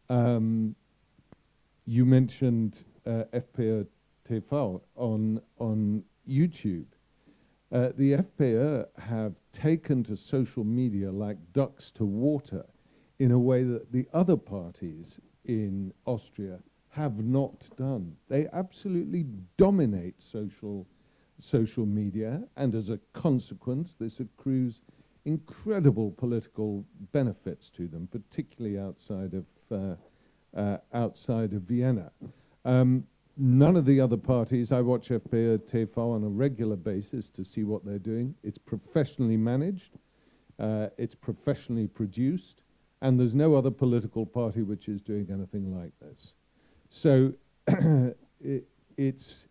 You mentioned FPÖ TV on YouTube. The FPÖ have taken to social media like ducks to water in a way that the other parties in Austria have not done. They absolutely dominate social media, and as a consequence, this accrues incredible political benefits to them, particularly outside of Vienna. None of the other parties, I watch FPÖ TV on a regular basis to see what they're doing. It's professionally managed, it's professionally produced, and there's no other political party which is doing anything like this. So it's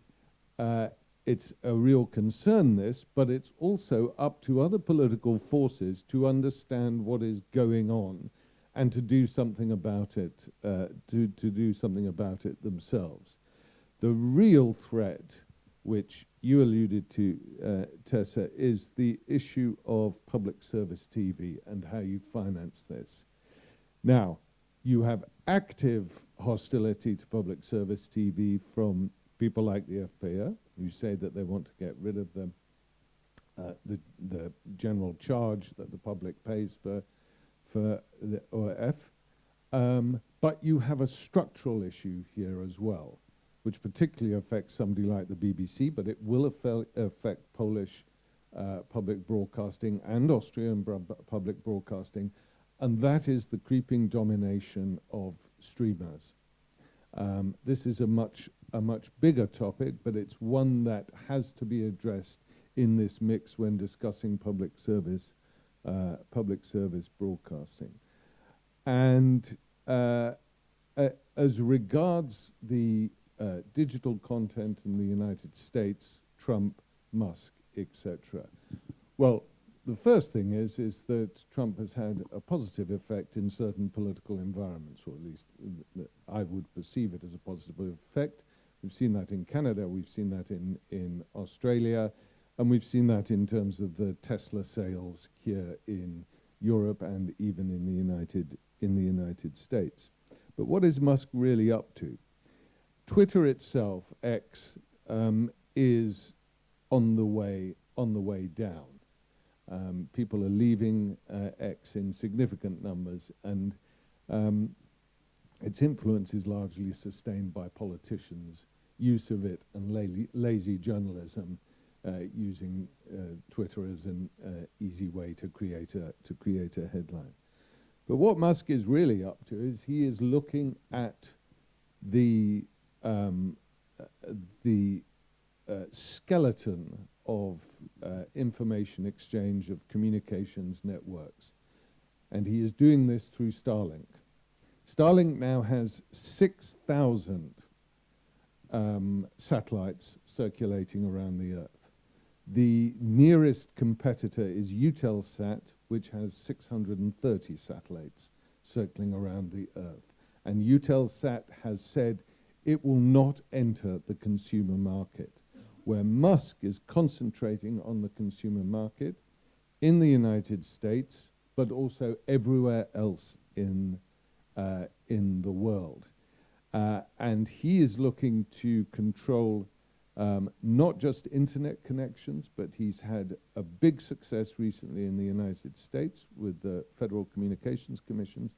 a real concern, this, but it's also up to other political forces to understand what is going on and to do something about it, to do something about it themselves. The real threat, which you alluded to, Tessa, is the issue of public service TV and how you finance this. Now, you have active hostility to public service TV from people like the FPÖ, who say that they want to get rid of the general charge that the public pays for the ORF. But you have a structural issue here as well, which particularly affects somebody like the BBC, but it will affect Polish public broadcasting and Austrian public broadcasting, and that is the creeping domination of streamers. This is a much bigger topic, but it's one that has to be addressed in this mix when discussing public service broadcasting. And as regards the digital content in the United States, Trump, Musk, etc. Well, the first thing is that Trump has had a positive effect in certain political environments, or at least I would perceive it as a positive effect. We've seen that in Canada, we've seen that in Australia, and we've seen that in terms of the Tesla sales here in Europe and even in the United States. But what is Musk really up to? Twitter itself, X, is on the way down. People are leaving X in significant numbers, and its influence is largely sustained by politicians' use of it and lazy journalism, using Twitter as an easy way to create a headline. But what Musk is really up to is he is looking at the skeleton of information exchange of communications networks. And he is doing this through Starlink. Starlink now has 6,000 satellites circulating around the Earth. The nearest competitor is Eutelsat, which has 630 satellites circling around the Earth. And Eutelsat has said it will not enter the consumer market, where Musk is concentrating on the consumer market in the United States, but also everywhere else in the world. And he is looking to control not just internet connections, but he's had a big success recently in the United States with the Federal Communications Commissions,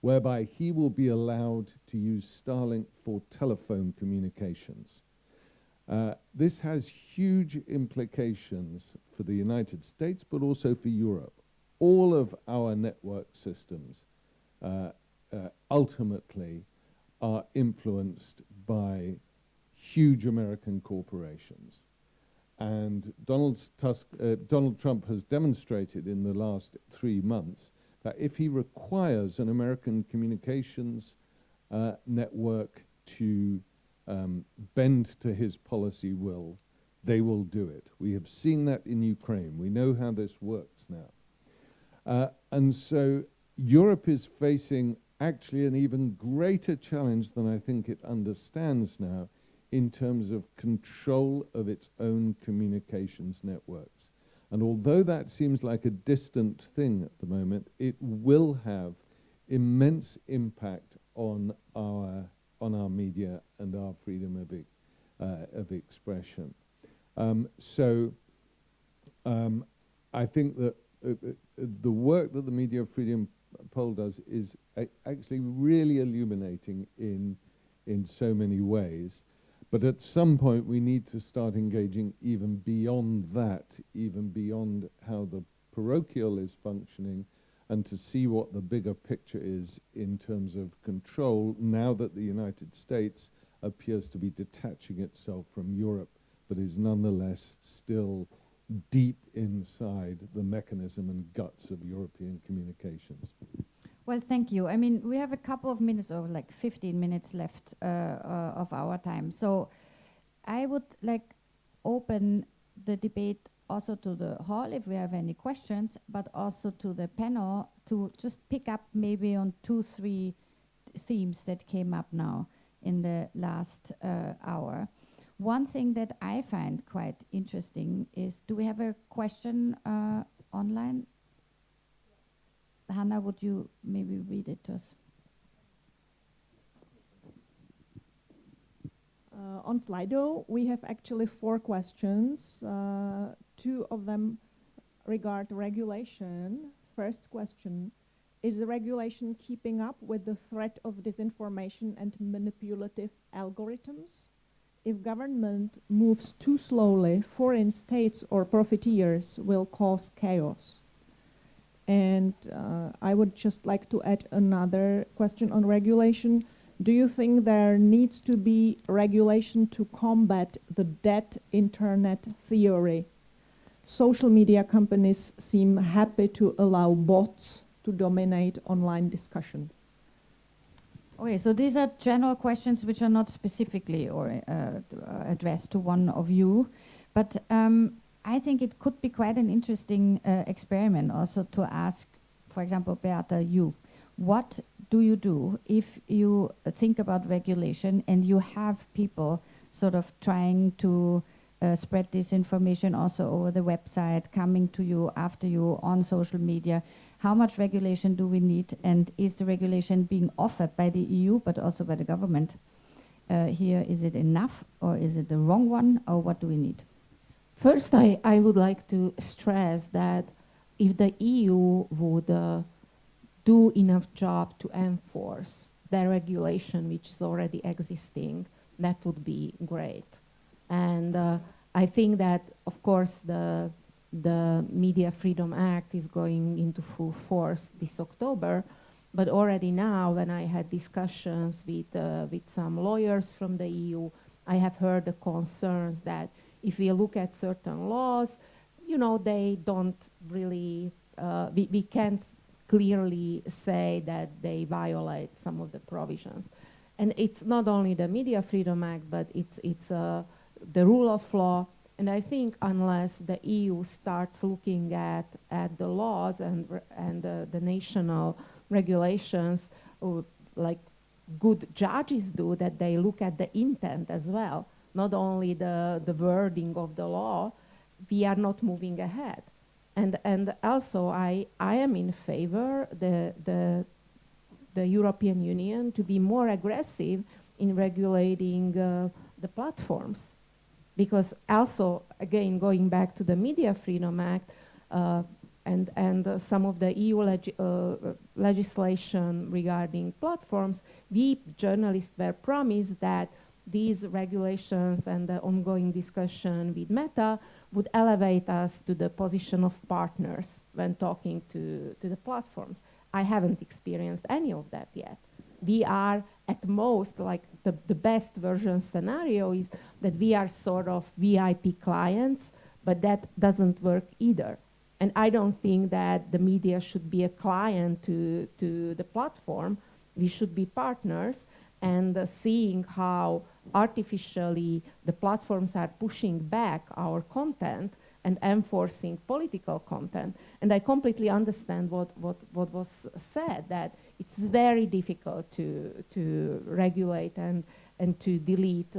whereby he will be allowed to use Starlink for telephone communications. This has huge implications for the United States, but also for Europe. All of our network systems ultimately are influenced by huge American corporations. And Donald Trump has demonstrated in the last 3 months that if he requires an American communications network to bend to his policy will, they will do it. We have seen that in Ukraine. We know how this works now. And so Europe is facing actually an even greater challenge than I think it understands now in terms of control of its own communications networks. And although that seems like a distant thing at the moment, it will have immense impact on our media and our freedom of expression. I think that the work that the Media Freedom Poll does is actually really illuminating in so many ways. But at some point we need to start engaging even beyond that, even beyond how the parochial is functioning, and to see what the bigger picture is in terms of control now that the United States appears to be detaching itself from Europe, but is nonetheless still deep inside the mechanism and guts of European communications. Well, thank you. I mean, we have a couple of minutes, or like 15 minutes left of our time. So I would like open the debate also to the hall if we have any questions, but also to the panel to just pick up maybe on 2-3 themes that came up now in the last hour. One thing that I find quite interesting is, do we have a question online? Hannah, would you maybe read it to us? On Slido, we have actually 4 questions. 2 of them regard regulation. First question, is the regulation keeping up with the threat of disinformation and manipulative algorithms? If government moves too slowly, foreign states or profiteers will cause chaos. And I would just like to add another question on regulation. Do you think there needs to be regulation to combat the dead internet theory? Social media companies seem happy to allow bots to dominate online discussion. Okay, so these are general questions which are not specifically or addressed to one of you, but I think it could be quite an interesting experiment also to ask, for example, Beáta, you, what do you do if you think about regulation and you have people sort of trying to spread this information also over the website, coming to you, after you, on social media? How much regulation do we need, and is the regulation being offered by the EU but also by the government? Here, is it enough, or is it the wrong one, or what do we need? First, I would like to stress that if the EU would do enough job to enforce the regulation which is already existing, that would be great. And I think that, of course, the Media Freedom Act is going into full force this October, but already now, when I had discussions with some lawyers from the EU, I have heard the concerns that if we look at certain laws, you know, they don't really, we can't clearly say that they violate some of the provisions. And it's not only the Media Freedom Act, but it's the rule of law. And I think unless the EU starts looking at the laws and the national regulations, like good judges do, that they look at the intent as well, not only the wording of the law, we are not moving ahead. And also I am in favor the European Union to be more aggressive in regulating the platforms. Because also, again, going back to the Media Freedom Act and some of the EU legislation regarding platforms, we journalists were promised that these regulations and the ongoing discussion with Meta would elevate us to the position of partners when talking to the platforms. I haven't experienced any of that yet. We are at most, like the best version scenario is that we are sort of VIP clients, but that doesn't work either. And I don't think that the media should be a client to the platform. We should be partners, and seeing how artificially the platforms are pushing back our content and enforcing political content. And I completely understand what was said, that it's very difficult to regulate and to delete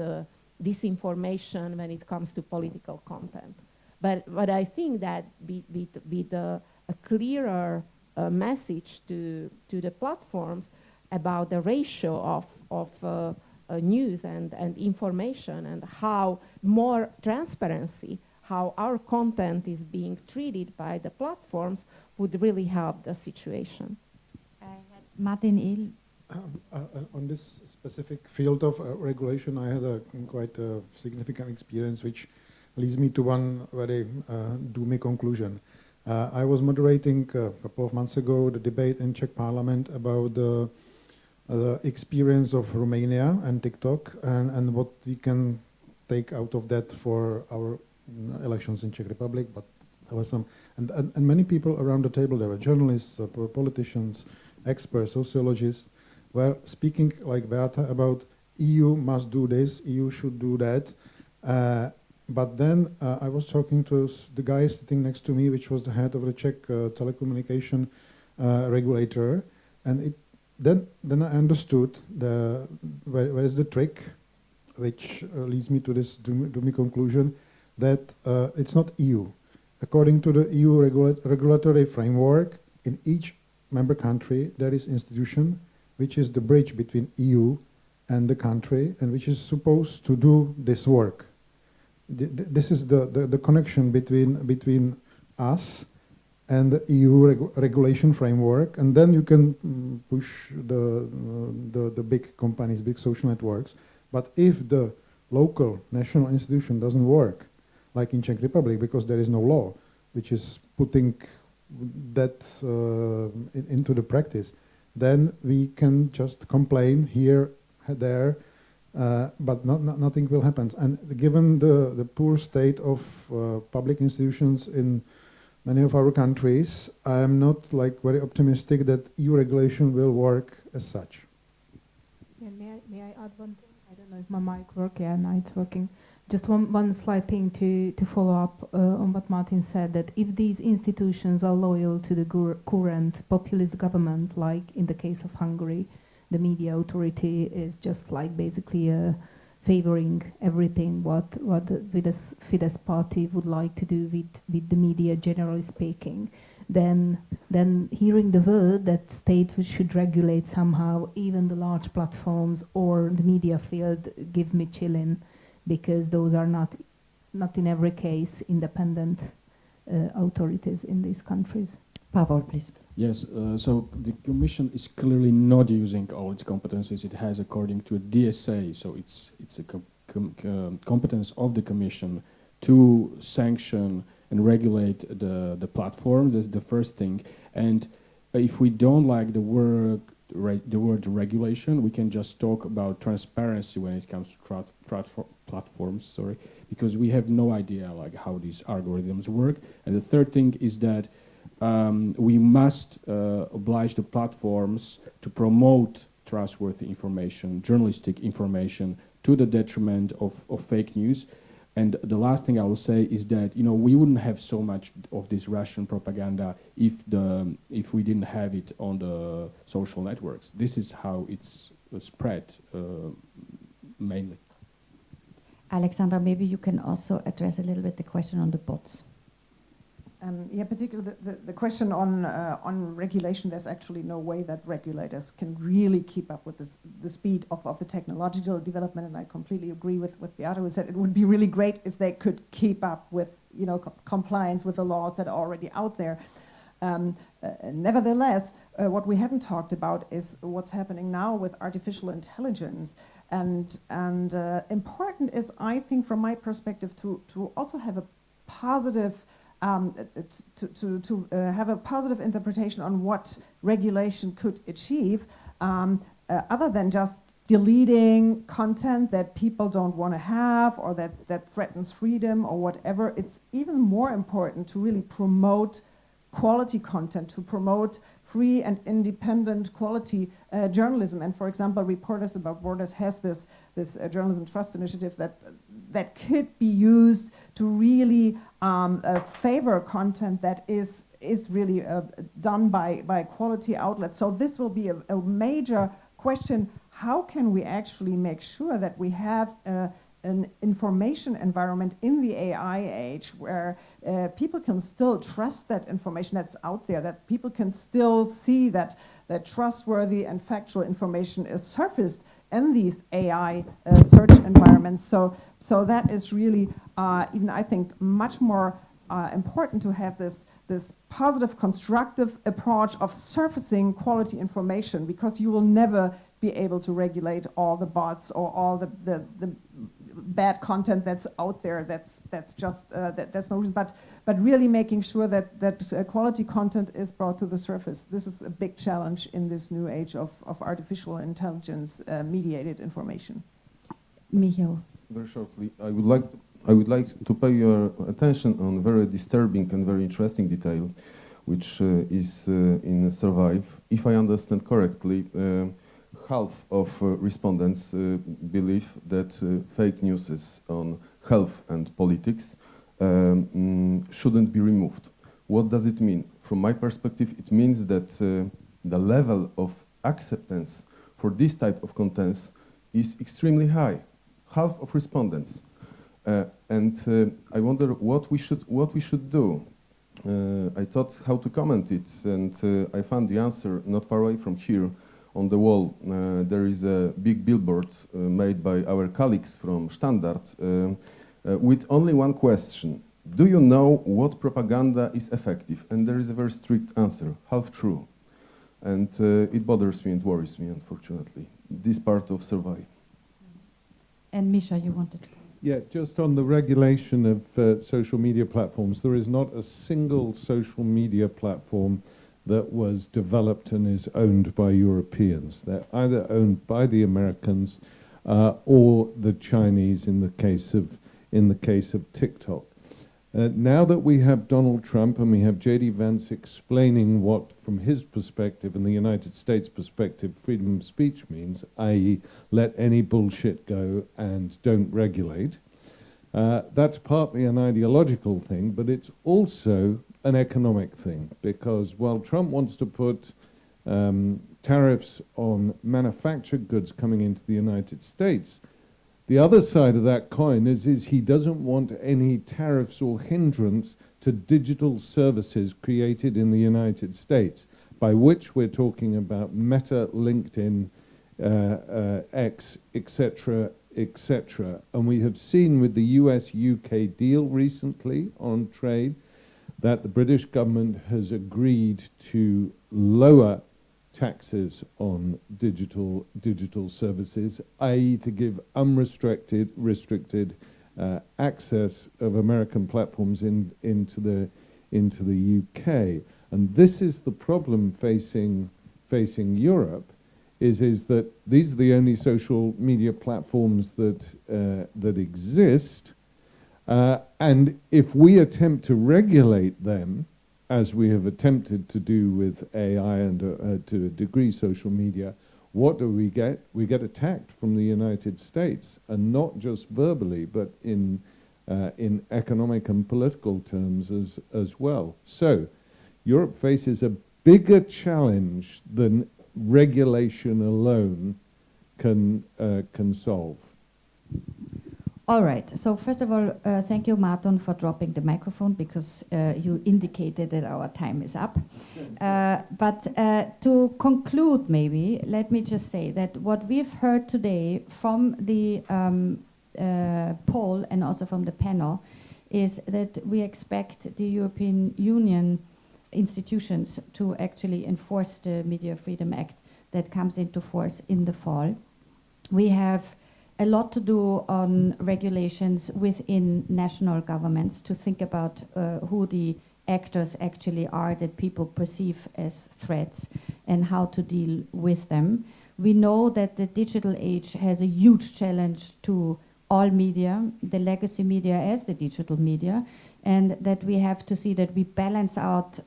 disinformation when it comes to political content. But I think that with a clearer message to the platforms about the ratio of news and information, and how more transparency, how our content is being treated by the platforms would really help the situation. Martin Il. On this specific field of regulation, I had a quite significant experience, which leads me to one very doomy conclusion. I was moderating a couple of months ago the debate in Czech Parliament about the experience of Romania and TikTok and what we can take out of that for our elections in Czech Republic. But there was some, and many people around the table, there were journalists, politicians, experts, sociologists, were speaking like Beáta about EU must do this, EU should do that. But then I was talking to the guy sitting next to me, which was the head of the Czech telecommunication regulator, and then I understood where is the trick, which leads me to this doomy conclusion that it's not EU. According to the EU regulatory framework, in each member country there is institution which is the bridge between EU and the country, and which is supposed to do this work. This is the connection between us and the EU regulation framework, and then you can push the big companies, big social networks. But if the local national institution doesn't work, like in Czech Republic, because there is no law which is putting that into the practice, then we can just complain here, there, but nothing will happen. And given the poor state of public institutions in many of our countries, I am not like very optimistic that EU regulation will work as such. Yeah, may I add one thing? I don't know if my mic works. Yeah, now it's working. Just one slight thing to follow up on what Martin said, that if these institutions are loyal to the current populist government, like in the case of Hungary, the media authority is just like basically favoring everything what the Fidesz party would like to do with the media, generally speaking, then hearing the word that state should regulate somehow even the large platforms or the media field gives me chilling, because those are not in every case independent authorities in these countries. Pavol, please. Yes, so the Commission is clearly not using all its competencies it has according to a DSA, so it's a competence of the Commission to sanction and regulate the platform. That's the first thing. And if we don't like the word regulation, we can just talk about transparency when it comes to platforms, because we have no idea like how these algorithms work. And the third thing is that we must oblige the platforms to promote trustworthy information, journalistic information, to the detriment of fake news. And the last thing I will say is that we wouldn't have so much of this Russian propaganda if we didn't have it on the social networks. This is how it's spread mainly. Alexandra, maybe you can also address a little bit the question on the bots. Yeah, particularly the question on regulation. There's actually no way that regulators can really keep up with the speed of the technological development, and I completely agree with Beáta, who said it would be really great if they could keep up with compliance with the laws that are already out there. Nevertheless, what we haven't talked about is what's happening now with artificial intelligence, and important is, I think, from my perspective, to also have a positive have a positive interpretation on what regulation could achieve, other than just deleting content that people don't want to have or that threatens freedom or whatever. It's even more important to really promote quality content, to promote free and independent quality journalism. And for example, Reporters Without Borders has this journalism trust initiative that could be used to really favor content that is really done by quality outlets. So this will be a major question. How can we actually make sure that we have an information environment in the AI age where people can still trust that information that's out there, that people can still see that trustworthy and factual information is surfaced in these AI search environments. So that is really, even I think, much more important to have this positive, constructive approach of surfacing quality information, because you will never be able to regulate all the bots or all the bad content that's out there. That's just there's no reason. But really making sure that quality content is brought to the surface. This is a big challenge in this new age of artificial intelligence mediated information. Michał. Very shortly, I would like to pay your attention on a very disturbing and very interesting detail, which is in Survive. If I understand correctly, half of respondents believe that fake news on health and politics shouldn't be removed. What does it mean? From my perspective, it means that the level of acceptance for this type of contents is extremely high. Half of respondents. And I wonder what we should do. I thought how to comment it, and I found the answer not far away from here. On the wall, there is a big billboard made by our colleagues from Standard with only one question. Do you know what propaganda is effective? And there is a very strict answer, half true. And it bothers me and worries me, unfortunately. This part of Survey. And Misha, you wanted to... Yeah, just on the regulation of social media platforms, there is not a single social media platform that was developed and is owned by Europeans. They're either owned by the Americans or the Chinese in the case of TikTok. Now that we have Donald Trump and we have J.D. Vance explaining what, from his perspective and the United States perspective, freedom of speech means, i.e. let any bullshit go and don't regulate, that's partly an ideological thing, but it's also an economic thing, because while Trump wants to put tariffs on manufactured goods coming into the United States, the other side of that coin is he doesn't want any tariffs or hindrance to digital services created in the United States, by which we're talking about Meta, LinkedIn, X, etc., etc. And we have seen with the US-UK deal recently on trade that the British government has agreed to lower taxes on digital services, i.e. to give restricted access of American platforms into the UK. And this is the problem facing Europe, is that these are the only social media platforms that exist. And if we attempt to regulate them, as we have attempted to do with AI and to a degree social media, what do we get? We get attacked from the United States, and not just verbally, but in economic and political terms as well. So Europe faces a bigger challenge than regulation alone can solve. All right. So first of all, thank you, Márton, for dropping the microphone, because you indicated that our time is up. But to conclude, maybe, let me just say that what we've heard today from the poll and also from the panel is that we expect the European Union institutions to actually enforce the Media Freedom Act that comes into force in the fall. We have a lot to do on regulations within national governments to think about who the actors actually are that people perceive as threats and how to deal with them. We know that the digital age has a huge challenge to all media, the legacy media as the digital media, and that we have to see that we balance out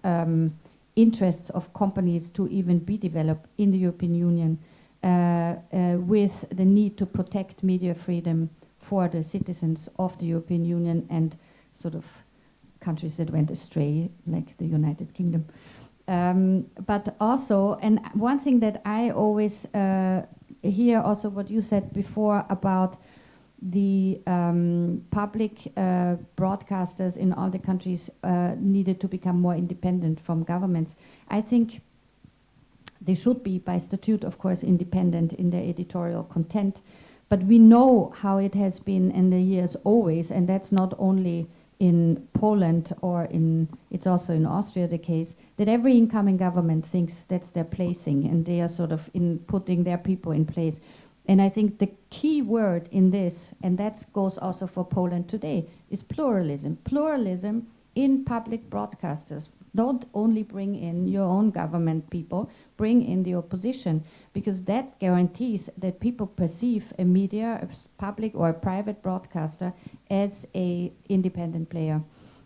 interests of companies to even be developed in the European Union with the need to protect media freedom for the citizens of the European Union and sort of countries that went astray, like the United Kingdom. But also, and one thing that I always hear also what you said before about the public broadcasters in all the countries needed to become more independent from governments. I think They should be, by statute, of course, independent in their editorial content. But we know how it has been in the years always, and that's not only in Poland or it's also in Austria the case, that every incoming government thinks that's their plaything and they are sort of putting their people in place. And I think the key word in this, and that goes also for Poland today, is pluralism. Pluralism in public broadcasters. Don't only bring in your own government people, bring in the opposition, because that guarantees that people perceive a media, a public or a private broadcaster, as a independent player.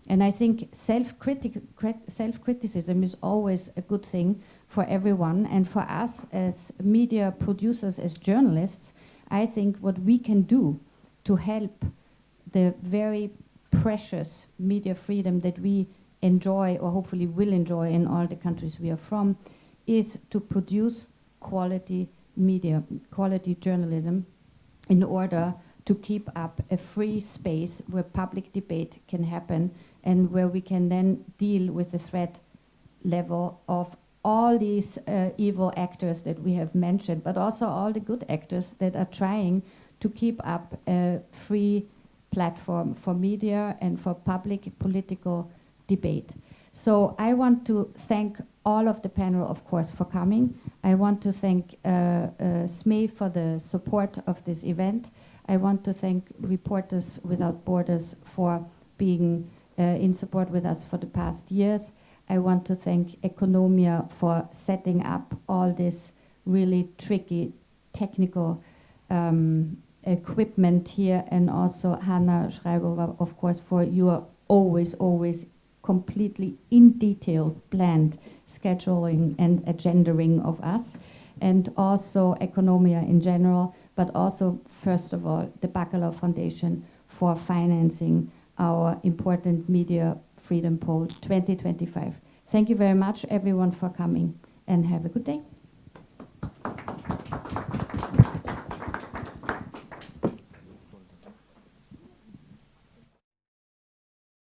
And I think self-criticism is always a good thing for everyone. And for us as media producers, as journalists, I think what we can do to help the very precious media freedom that we enjoy, or hopefully will enjoy in all the countries we are from, is to produce quality media, quality journalism, in order to keep up a free space where public debate can happen and where we can then deal with the threat level of all these evil actors that we have mentioned, but also all the good actors that are trying to keep up a free platform for media and for public political debate. So I want to thank all of the panel, of course, for coming. I want to thank SME for the support of this event. I want to thank Reporters Without Borders for being in support with us for the past years. I want to thank Economia for setting up all this really tricky technical equipment here, and also Hanna Schreibova, of course, for your always completely in detail planned scheduling and agendering of us, and also Economia in general, but also, first of all, the Bacalov Foundation for financing our important Media Freedom Poll 2025. Thank you very much, everyone, for coming, and have a good day.